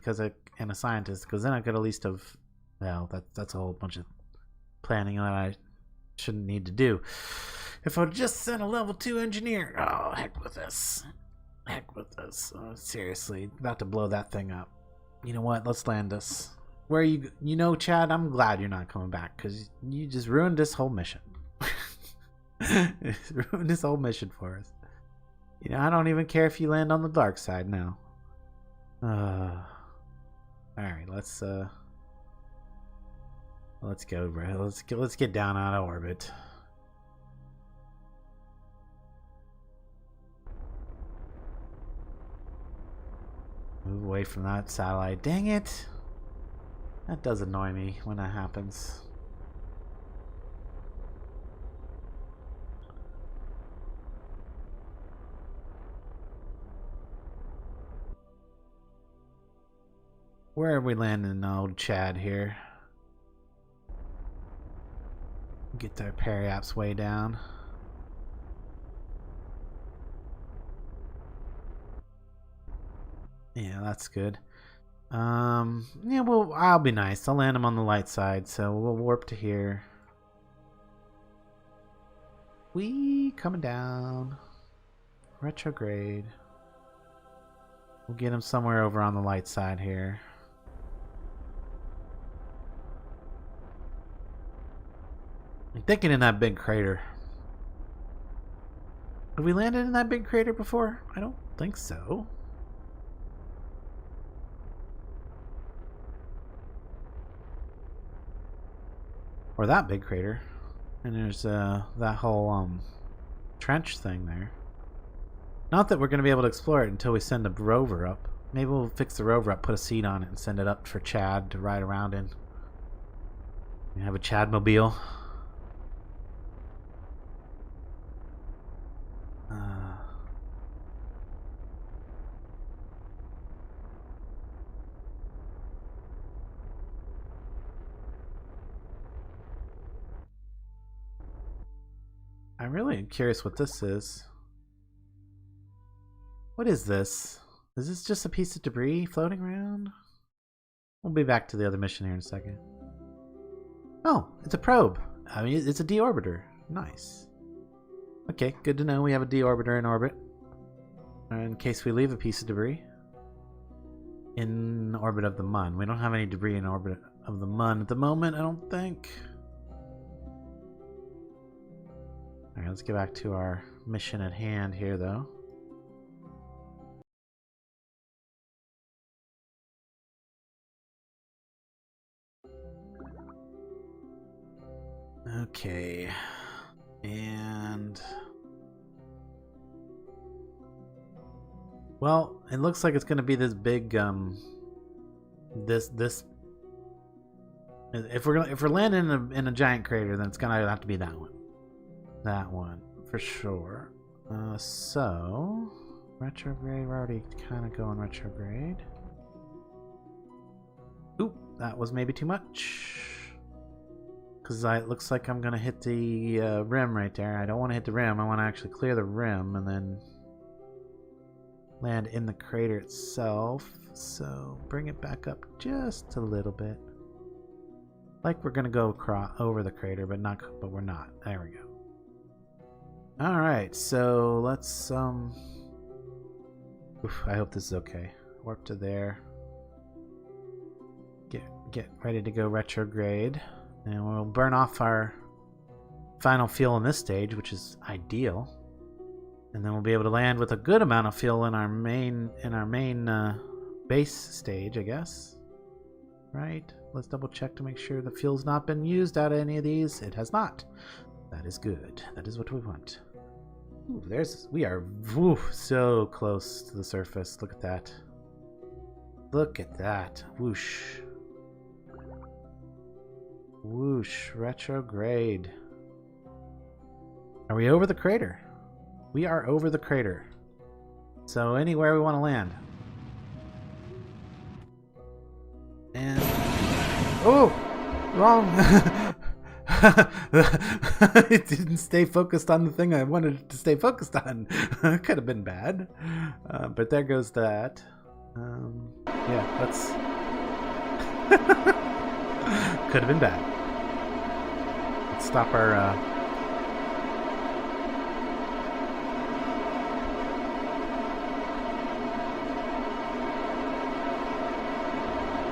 and a scientist, because then I could at least have. Well, that's a whole bunch of planning that I shouldn't need to do. If I would just sent a level 2 engineer. Oh, heck with this. Heck with this. Oh, seriously, about to blow that thing up. You know what? Let's land this. Where you know, Chad, I'm glad you're not coming back, because you just ruined this whole mission. Ruined this whole mission for us. You know, I don't even care if you land on the dark side now. Alright, let's go, bro. Let's get down out of orbit. Move away from that satellite. Dang it! That does annoy me when that happens. Where are we landing, old Chad here? Get their periaps way down. Yeah, that's good. Yeah, well, I'll be nice. I'll land him on the light side, so we'll warp to here. We coming down. Retrograde. We'll get him somewhere over on the light side here. I'm thinking in that big crater. Have we landed in that big crater before? I don't think so. Or that big crater. And there's that whole trench thing there. Not that we're going to be able to explore it until we send a rover up. Maybe we'll fix the rover up, put a seat on it, and send it up for Chad to ride around in. We have a Chad-mobile. I'm really curious what this is. What is this? Is this just a piece of debris floating around? We'll be back to the other mission here in a second. Oh, it's a probe. I mean, it's a deorbiter. Nice. Okay, good to know we have a deorbiter in orbit. In case we leave a piece of debris. In orbit of the Mun. We don't have any debris in orbit of the Mun at the moment, I don't think. Alright, let's get back to our mission at hand here, though. Okay. And... well, it looks like it's going to be this big, if we're landing in a giant crater, then it's going to have to be that one. That one, for sure. So, retrograde, we're already kind of going retrograde. Oop, that was maybe too much. Because it looks like I'm going to hit the rim right there. I don't want to hit the rim, I want to actually clear the rim and then land in the crater itself. So, bring it back up just a little bit. Like we're going to go over the crater, but we're not. There we go. Alright, so let's, oof, I hope this is okay. Warp to there. Get ready to go retrograde. And we'll burn off our final fuel in this stage, which is ideal. And then we'll be able to land with a good amount of fuel in our main base stage, I guess. Right? Let's double check to make sure the fuel's not been used out of any of these. It has not. That is good. That is what we want. Ooh, we are so close to the surface. Look at that. Look at that. Whoosh. Whoosh. Retrograde. Are we over the crater? We are over the crater. So anywhere we want to land. And... oh! Wrong! It didn't stay focused on the thing I wanted it to stay focused on. Could have been bad. But there goes that. Yeah, that's... could have been bad. Let's stop our...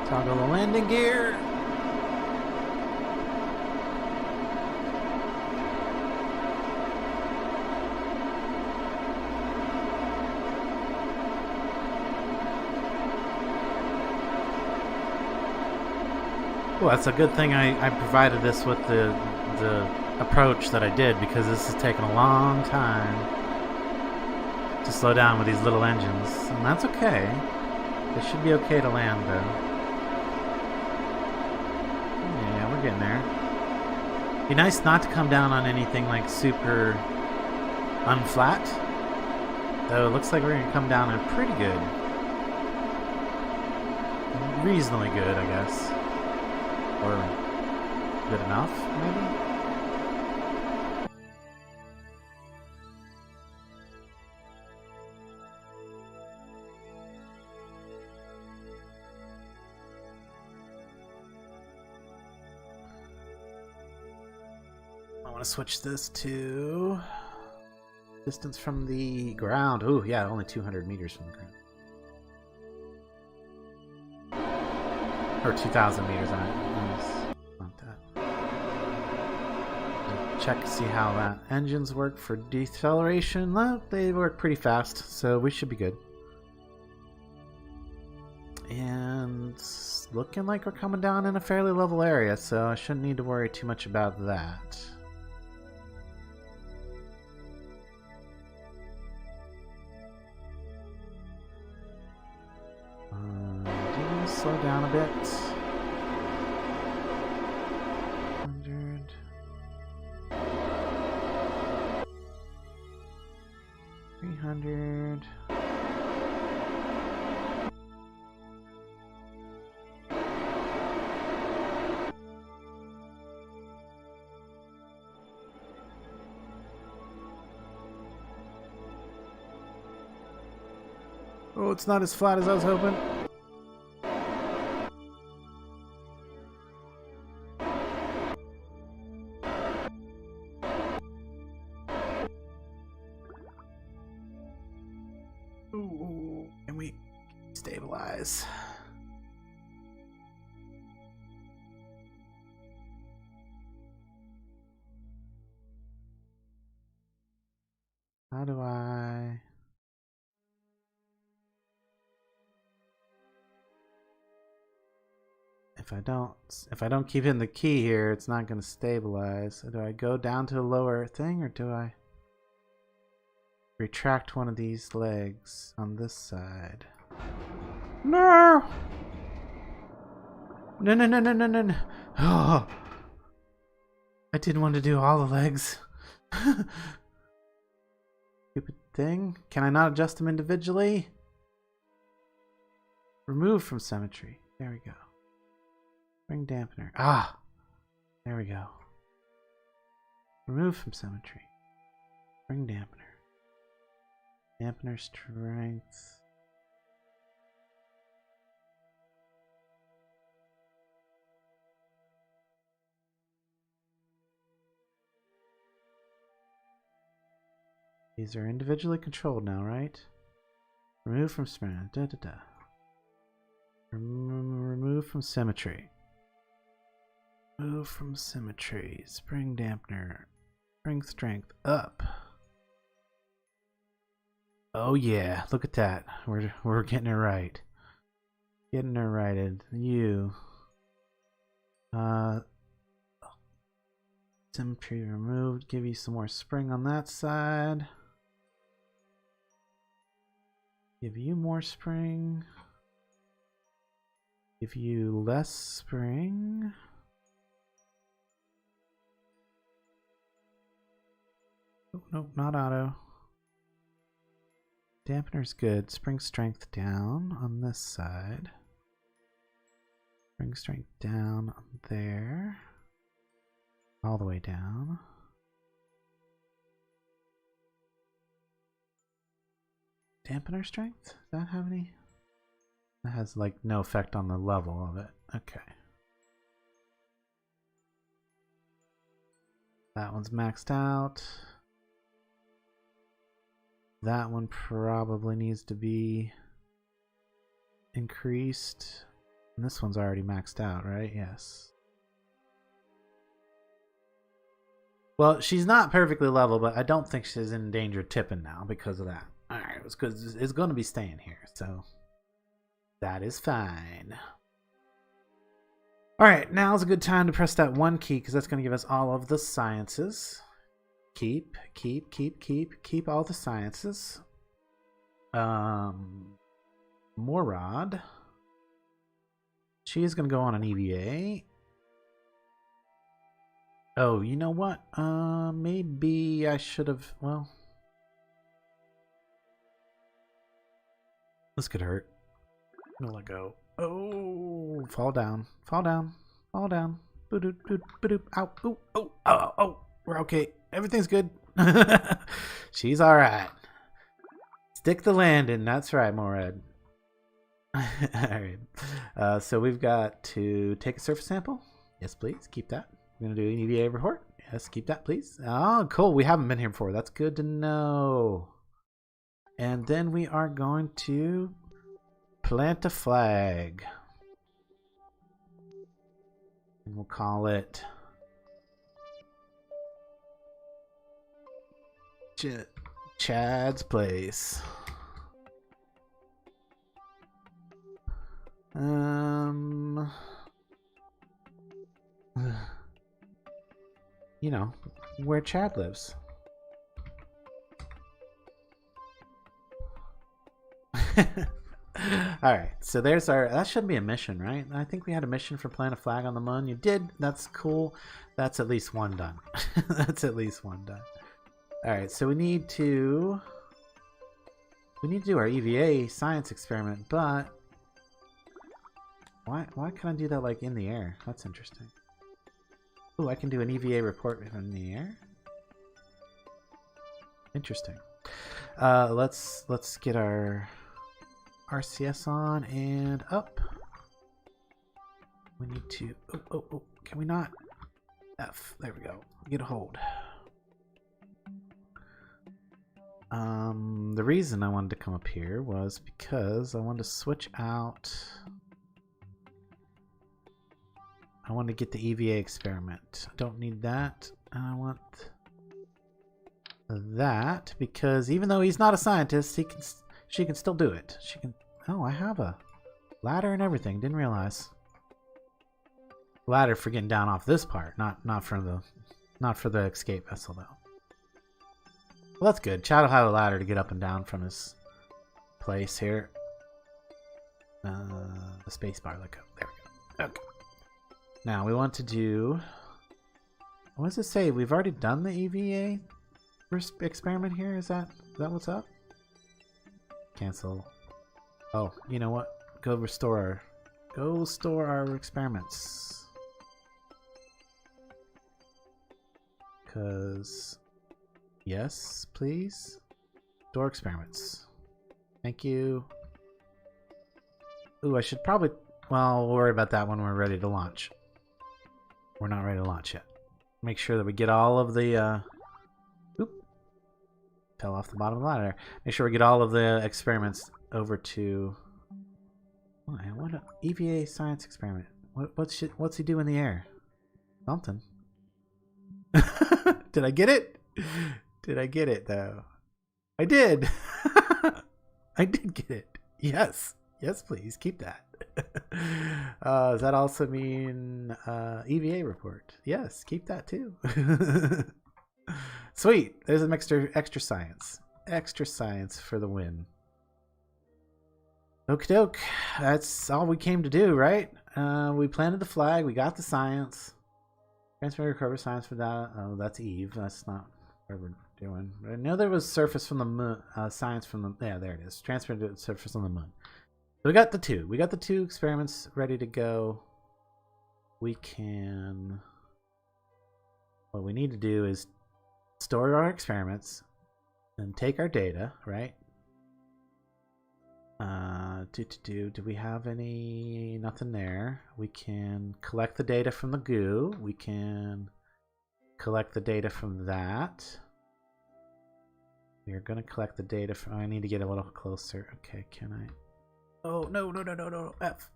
toggle the landing gear. Well, that's a good thing I provided this with the approach that I did, because this has taken a long time to slow down with these little engines. And that's okay. It should be okay to land, though. Yeah, we're getting there. Be nice not to come down on anything like super unflat. Though it looks like we're going to come down on pretty good. Reasonably good, I guess. Or good enough, maybe? I want to switch this to distance from the ground. Ooh, yeah, only 200 meters from the ground. Or 2,000 meters on it. Not that. Check to see how that engines work for deceleration. Well, they work pretty fast, so we should be good. And looking like we're coming down in a fairly level area, so I shouldn't need to worry too much about that. Slow down a bit. 100. 300. Oh, it's not as flat as I was hoping. Ooh, can we stabilize? How do I... If I don't keep hitting the key here, it's not going to stabilize. So do I go down to the lower thing, or do I retract one of these legs on this side? No! No, no, no, no, no, no, no. Oh, I didn't want to do all the legs. Stupid thing. Can I not adjust them individually? Remove from symmetry. There we go. Spring dampener. Ah! There we go. Remove from symmetry. Spring dampener. Dampener strength. These are individually controlled now, right? Remove from spring. Da da da. Remove from symmetry. Move from symmetry. Spring dampener. Spring strength up. Oh yeah, look at that. We're getting it right. Getting it righted. You. Symmetry removed. Give you some more spring on that side. Give you more spring. Give you less spring. Oh, no, not auto. Dampener's good. Spring strength down on this side. Spring strength down on there. All the way down. Dampener strength? Does that have any? That has like no effect on the level of it. Okay. That one's maxed out. That one probably needs to be increased. And this one's already maxed out, right? Yes. Well, she's not perfectly level, but I don't think she's in danger of tipping now because of that. Alright, it's because it's going to be staying here, so that is fine. Alright, now's a good time to press that one key because that's going to give us all of the sciences. Keep all the sciences. Morad. She is going to go on an EVA. Oh, you know what? Maybe I should have, well. This could hurt. I'm gonna let go. Oh, fall down. Fall down. Fall down. Boop, boop, boop, ow. Ooh, oh, oh, oh. We're okay. Everything's good. She's alright. Stick the landing. That's right, Morad. Alright. So we've got to take a surface sample. Yes, please. Keep that. We're going to do an EVA report. Yes, keep that, please. Oh, cool. We haven't been here before. That's good to know. And then we are going to plant a flag. And we'll call it Chad's Place. You know, where Chad lives. Alright, so there's our... That shouldn't be a mission, right? I think we had a mission for plant a flag on the moon. You did. That's cool. That's at least one done. That's at least one done. Alright, so we need to... We need to do our EVA science experiment, but... Why can't I do that, like, in the air? That's interesting. Oh, I can do an EVA report in the air? Interesting. Let's get our RCS on and up. We need to... Oh, can we not? F. There we go. Get a hold. The reason I wanted to come up here was because I wanted to switch out. I want to get the EVA experiment. I don't need that. I want that because even though he's not a scientist, she can still do it. She can. Oh, I have a ladder and everything. Didn't realize. Ladder for getting down off this part, not for the escape vessel though. Well, that's good. Chad will have a ladder to get up and down from his place here. The space bar. Let go. There we go. Okay. Now we want to do. What does it say? We've already done the EVA experiment here. Is that what's up? Cancel. Oh, you know what? Go restore our experiments. Cause yes, please. Store experiments. Thank you. Ooh, I should probably. Well, we'll worry about that when we're ready to launch. We're not ready to launch yet. Make sure that we get all of the. Oop. Fell off the bottom of the ladder. Make sure we get all of the experiments over to. What an EVA science experiment. What's he do in the air? Something. Did I get it? Did I get it though? I did. I did get it. Yes. Yes, please keep that. Does that also mean EVA report? Yes, keep that too. Sweet. There's an extra science. Extra science for the win. Okie doke. That's all we came to do, right? We planted the flag. We got the science. Transfer recover science for that. Oh, that's Eve. That's not what we're doing. I know there was surface from the moon. Science from the. Yeah, there it is. Transfer to surface on the moon. So we got the two. We got the two experiments ready to go. We can. What we need to do is store our experiments and take our data, right? Do we have any? Nothing there. We can collect the data from the goo. We can collect the data from that. We are going to collect the data from. I need to get a little closer. Okay, can I? Oh, no. F.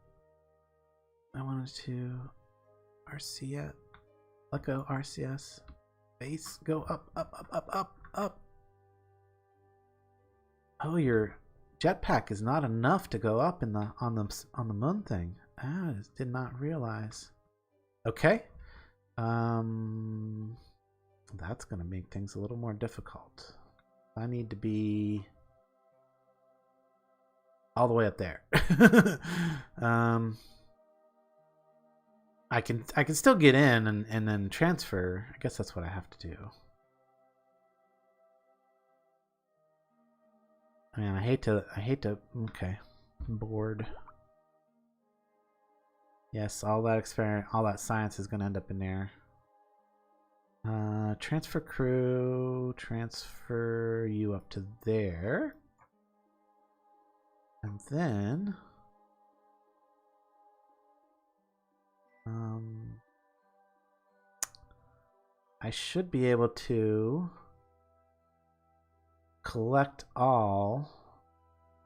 I wanted to. RCS. Let go, RCS. Base. Go up. Oh, your jetpack is not enough to go up in on the moon thing. I just did not realize. Okay. That's gonna make things a little more difficult. I need to be all the way up there. I can still get in and then transfer. I guess that's what I have to do. I mean, I hate to. Okay, board. Yes, all that experiment, all that science is going to end up in there. Transfer crew. Transfer you up to there, and then. I should be able to collect all.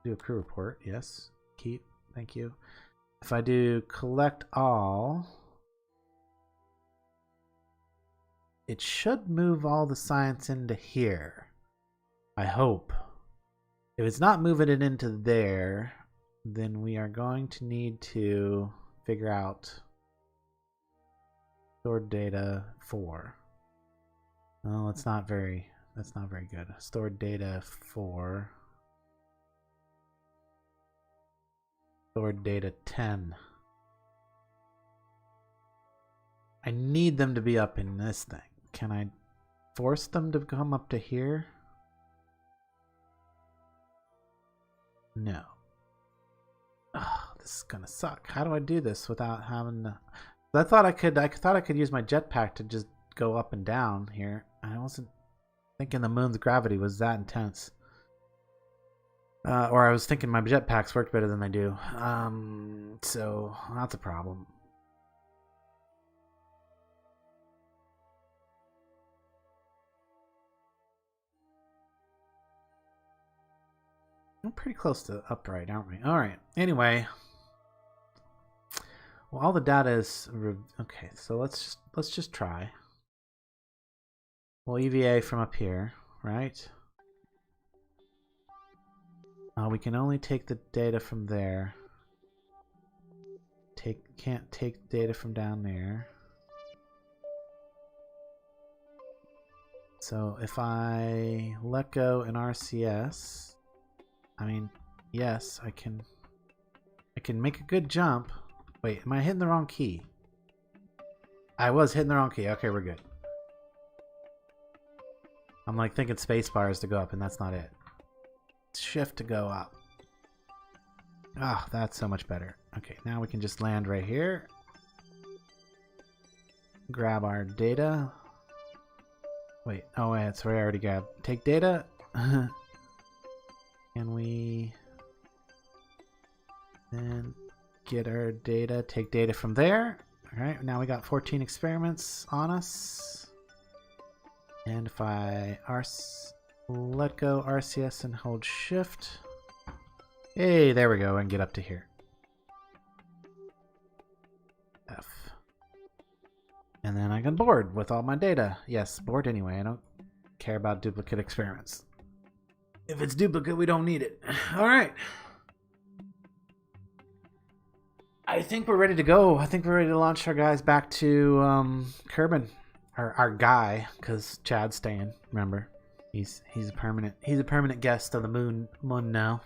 Do a crew report. Yes. Keep. Thank you. If I do collect all, it should move all the science into here. I hope. If it's not moving it into there, then we are going to need to figure out stored data 4. Oh, that's not very good. Stored data 4. Stored data 10. I need them to be up in this thing. Can I force them to come up to here? No. Oh, this is gonna suck. How do I do this without having to... I thought I could use my jetpack to just go up and down here. I wasn't thinking the moon's gravity was that intense. Or I was thinking my jetpacks worked better than they do. So that's a problem. We're pretty close to upright, aren't we? All right. Anyway, well, all the data is okay. So let's just try. We'll EVA from up here, right? We can only take the data from there. Can't take data from down there. So if I let go in RCS, I mean, yes, I can make a good jump. Wait, am I hitting the wrong key? I was hitting the wrong key. Okay, we're good. I'm like thinking space bars to go up, and that's not it. Shift to go up. Ah, oh, that's so much better. Okay, now we can just land right here. Grab our data. Wait, oh wait, that's where I already grabbed. Take data. Can we then get our data? Take data from there. Alright, now we got 14 experiments on us. And if I let go RCS and hold shift. Hey, there we go, and get up to here. F. And then I can board with all my data. Yes, board anyway. I don't care about duplicate experiments. If it's duplicate, we don't need it. Alright. I think we're ready to go. I think we're ready to launch our guys back to Kerbin. Our guy, because Chad's staying, remember. He's a permanent guest of the moon now.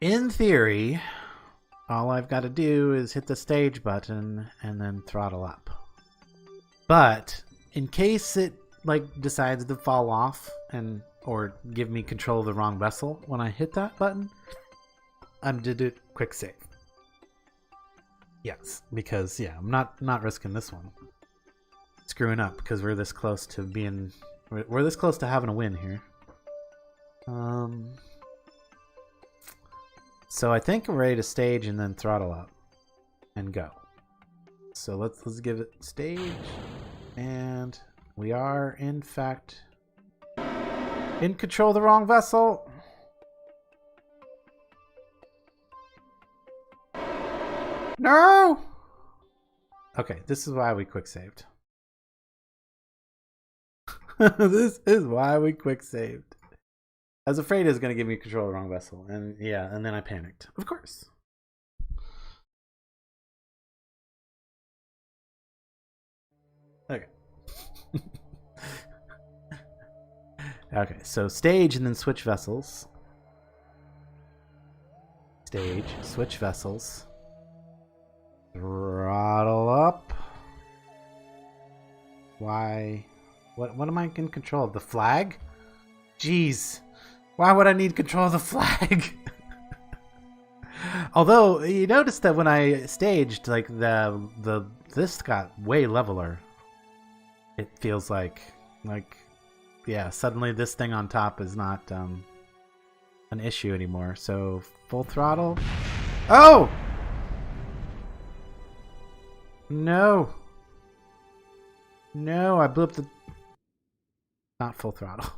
In theory, all I've got to do is hit the stage button and then throttle up. But in case it decides to fall off or give me control of the wrong vessel when I hit that button, I'm to do quick save. Yes, because yeah, I'm not risking this one screwing up because we're this close to having a win here. So I think we're ready to stage and then throttle up and go. So let's give it stage, and we are in fact in control of the wrong vessel. No! Okay, this is why we quick saved. This is why we quick saved. I was afraid it was going to give me control of the wrong vessel. And yeah, and then I panicked. Of course. Okay. Okay, so stage and then switch vessels. Stage, switch vessels. Throttle up. Why? What am I in control of? The flag? Jeez. Why would I need control of the flag? Although you notice that when I staged, like this got way leveler. It feels like yeah, suddenly this thing on top is not an issue anymore. So full throttle. Oh! No. No, I blew up the... Not full throttle.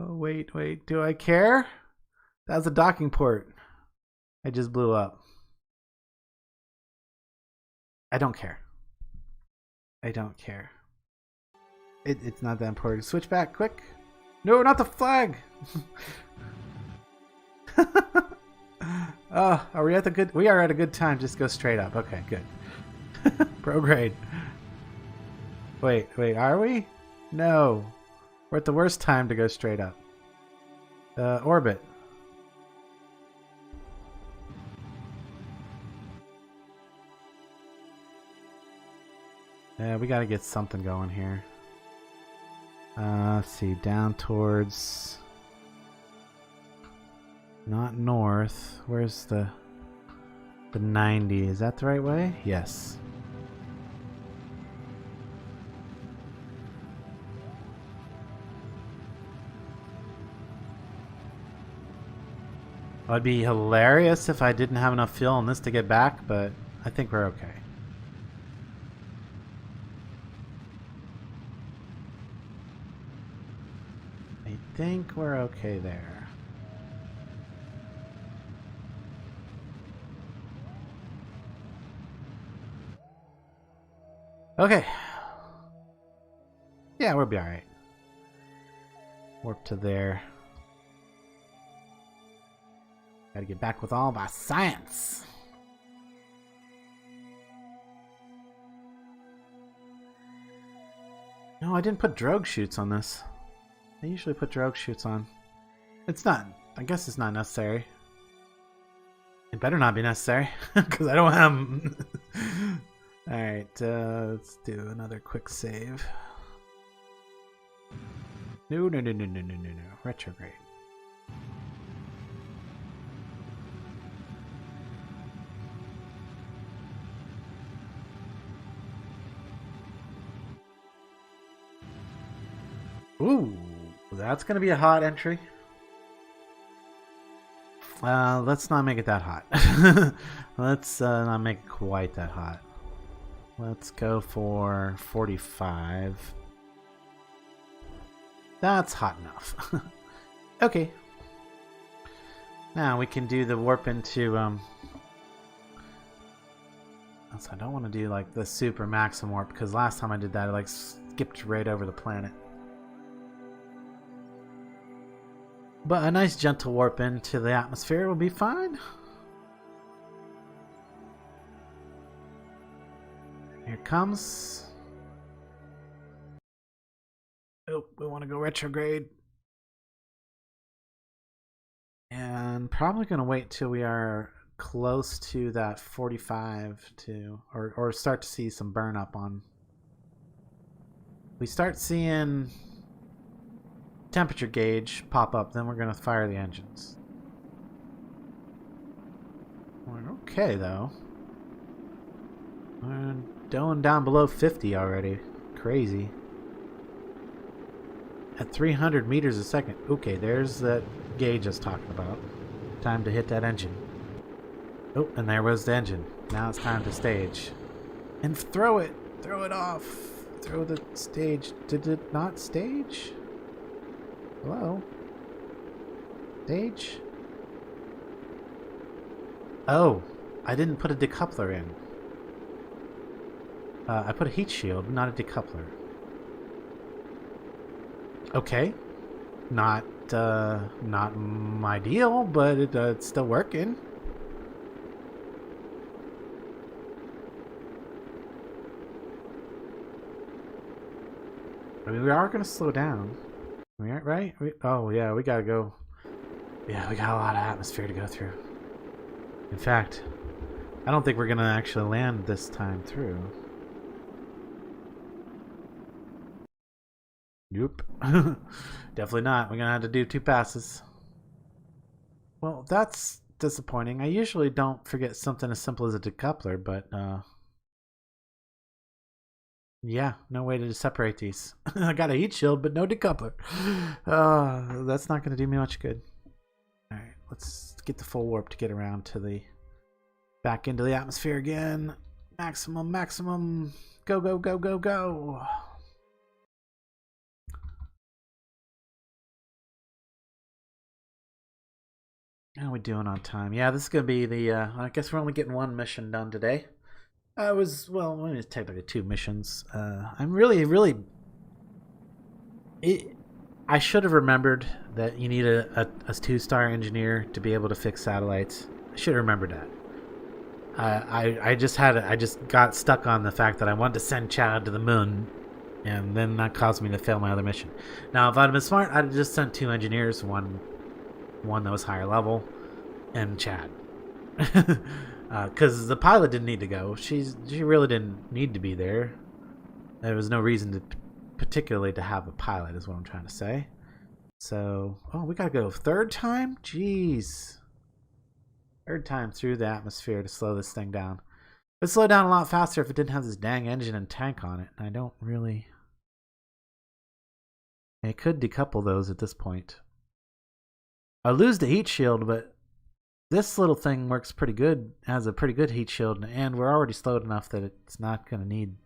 Wait. Do I care? That was a docking port. I just blew up. I don't care. I don't care. It's not that important. Switch back, quick. No, not the flag. Oh, are we at the good? We are at a good time. Just go straight up. Okay, good. Prograde. Wait, are we? No. We're at the worst time to go straight up. Orbit. Yeah, we gotta get something going here. Let's see, down towards... Not north. Where's the 90? Is that the right way? Yes. It'd be hilarious if I didn't have enough fuel on this to get back, but I think we're okay. think we're okay there. Okay. Yeah, we'll be alright. Warp to there. Gotta get back with all my science. No, I didn't put drogue chutes on this. I usually put drogue chutes on. It's not. I guess it's not necessary. It better not be necessary, because I don't have them. Alright, let's do another quick save. No. Retrograde. Ooh, that's going to be a hot entry. Let's not make it that hot. Let's not make it quite that hot. Let's go for 45. That's hot enough. Okay. Now we can do the warp into I don't want to do like the super maximum warp, because last time I did that I like skipped right over the planet. But a nice gentle warp into the atmosphere will be fine. Here it comes. Oh, we want to go retrograde. And probably going to wait till we are close to that 45 to, or start to see some burn up on. We start seeing temperature gauge pop up, then we're going to fire the engines. We're okay though. We're going down below 50 already. Crazy. At 300 meters a second. Okay, there's that gauge I was talking about. Time to hit that engine. Oh, and there was the engine. Now it's time to stage. And throw it! Throw it off! Throw the stage. Did it not stage? Hello? Stage? Oh, I didn't put a decoupler in. I put a heat shield, not a decoupler. Okay. Not ideal, but it's still working. I mean, we are going to slow down. We aren't, right? Oh, yeah, we gotta go. Yeah, we got a lot of atmosphere to go through. In fact, I don't think we're gonna actually land this time through. Nope. Definitely not. We're gonna have to do 2 passes. Well, that's disappointing. I usually don't forget something as simple as a decoupler, but yeah, no way to separate these. I got a heat shield, but no decoupler. That's not going to do me much good. All right, let's get the full warp to get around to the back into the atmosphere again. Maximum, maximum. Go, go, go, go, go. How are we doing on time? Yeah, this is going to be the, I guess we're only getting 1 mission done today. Well, it's technically 2 missions. I'm really... I should have remembered that you need a 2-star engineer to be able to fix satellites. I should have remembered that. I just got stuck on the fact that I wanted to send Chad to the moon, and then that caused me to fail my other mission. Now, if I'd been smart, I'd have just sent 2 engineers, one that was higher level, and Chad. Because the pilot didn't need to go. She really didn't need to be there. There was no reason to particularly to have a pilot, is what I'm trying to say. So, oh, we gotta go 3rd time? Jeez. 3rd time through the atmosphere to slow this thing down. It would slow down a lot faster if it didn't have this dang engine and tank on it. And I don't really... I could decouple those at this point. I lose the heat shield, but this little thing works pretty good, has a pretty good heat shield, and we're already slowed enough that it's not going to need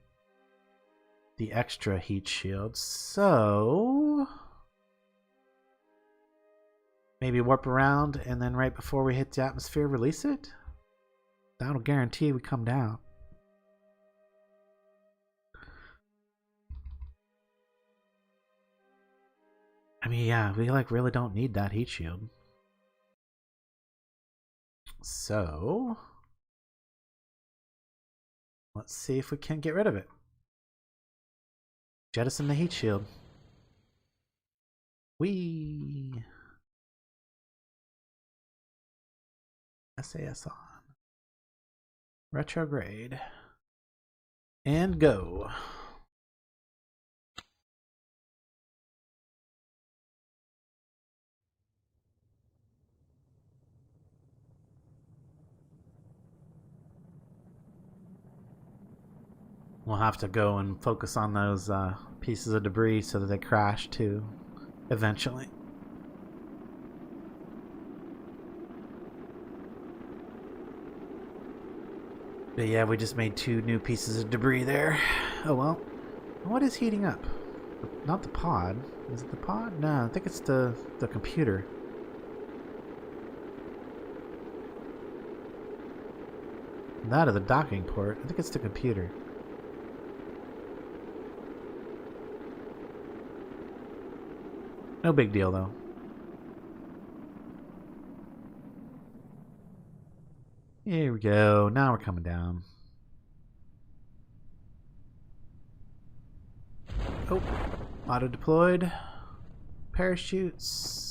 the extra heat shield. So maybe warp around, and then right before we hit the atmosphere, release it? That'll guarantee we come down. I mean, yeah, we like really don't need that heat shield. So, let's see if we can get rid of it. Jettison the heat shield. Whee! SAS on. Retrograde. And go. We'll have to go and focus on those pieces of debris so that they crash too, eventually. But yeah, we just made 2 new pieces of debris there. Oh well. What is heating up? Not the pod. Is it the pod? No, I think it's the computer. That or the docking port. I think it's the computer. No big deal, though. Here we go. Now we're coming down. Oh, auto-deployed. Parachutes.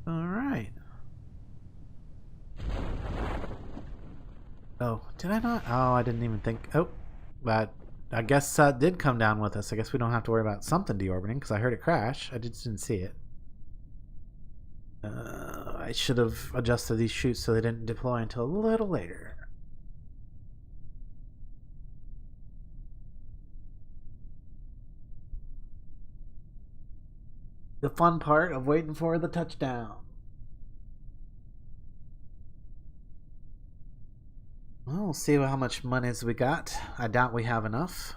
Alright. Oh, did I not? Oh, I didn't even think. Oh, but I guess it did come down with us. I guess we don't have to worry about something deorbiting because I heard it crash. I just didn't see it. I should have adjusted these chutes so they didn't deploy until a little later. The fun part of waiting for the touchdown. Well, we'll see how much monies we got. I doubt we have enough.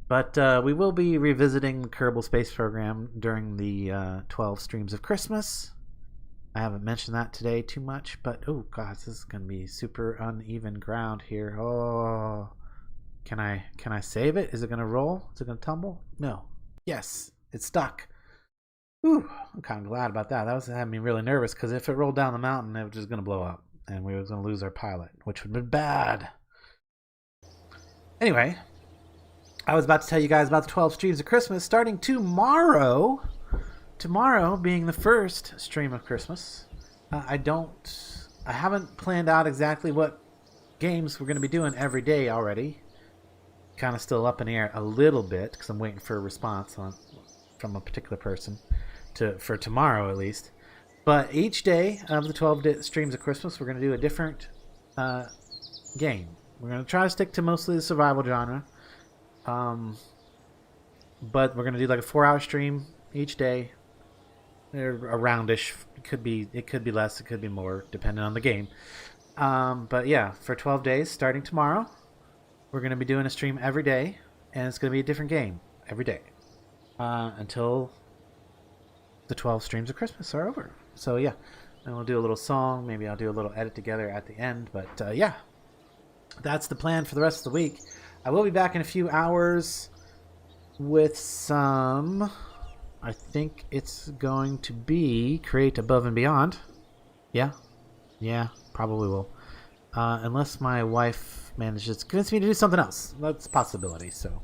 But we will be revisiting the Kerbal Space Program during the 12 streams of Christmas. I haven't mentioned that today too much, but oh god, this is going to be super uneven ground here. Oh, can I save it? Is it going to roll? Is it going to tumble? No. Yes, it's stuck. Whew, I'm kind of glad about that. That was having me really nervous because if it rolled down the mountain, it was just going to blow up, and we were going to lose our pilot, which would have been bad. Anyway, I was about to tell you guys about the 12 streams of Christmas starting tomorrow. Tomorrow being the first stream of Christmas. I haven't planned out exactly what games we're going to be doing every day already. Kind of still up in the air a little bit because I'm waiting for a response from a particular person for tomorrow at least. But each day of the 12 streams of Christmas, we're going to do a different game. We're going to try to stick to mostly the survival genre. But we're going to do like a 4-hour stream each day. They're aroundish. It could be less, it could be more, depending on the game. But yeah, for 12 days, starting tomorrow, we're going to be doing a stream every day, and it's going to be a different game every day until the 12 streams of Christmas are over. So yeah, and we'll do a little song. Maybe I'll do a little edit together at the end. But yeah, that's the plan for the rest of the week. I will be back in a few hours with some... I think it's going to be Create Above and Beyond. Yeah, probably will. Unless my wife manages to convince me to do something else. That's a possibility. So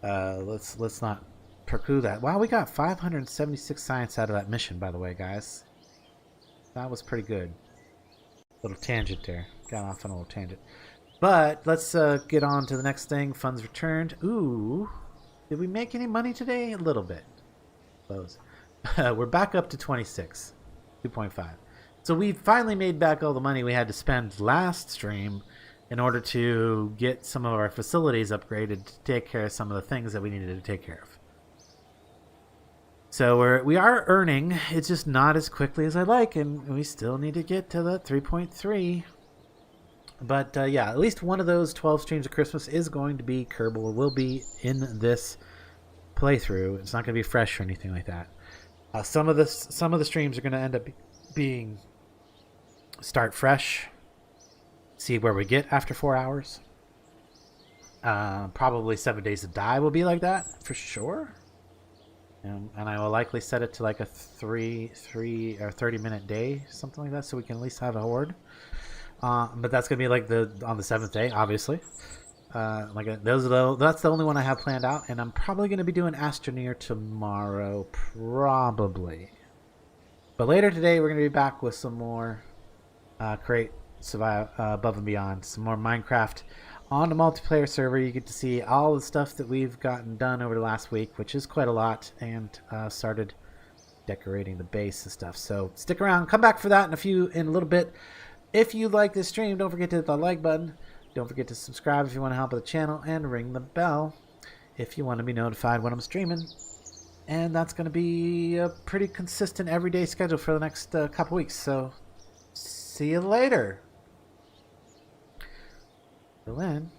let's not preclude that. Wow, we got 576 science out of that mission, by the way, guys. That was pretty good. Little tangent there. Got off on a little tangent. But let's get on to the next thing. Funds returned. Ooh, did we make any money today? A little bit. Close. We're back up to 26, 2.5. So we finally made back all the money we had to spend last stream in order to get some of our facilities upgraded to take care of some of the things that we needed to take care of. So we are earning. It's just not as quickly as I'd like, and we still need to get to the 3.3. But yeah, at least one of those 12 streams of Christmas is going to be Kerbal. It will be in this playthrough. It's not going to be fresh or anything like that. Some of the streams are going to end up being start fresh, see where we get after 4 hours. Probably 7 Days to Die will be like that for sure. And I will likely set it to like a 3 or 30-minute day, something like that, so we can at least have a horde. But that's gonna be like on the 7th day, obviously. That's the only one I have planned out, and I'm probably gonna be doing Astroneer tomorrow, probably. But later today, we're gonna be back with some more create survive above and beyond, some more Minecraft on the multiplayer server. You get to see all the stuff that we've gotten done over the last week, which is quite a lot, and started decorating the base and stuff. So stick around, come back for that in a little bit. If you like this stream, don't forget to hit the like button. Don't forget to subscribe if you want to help the channel, and ring the bell if you want to be notified when I'm streaming. And that's going to be a pretty consistent everyday schedule for the next couple weeks. So see you later. Till then.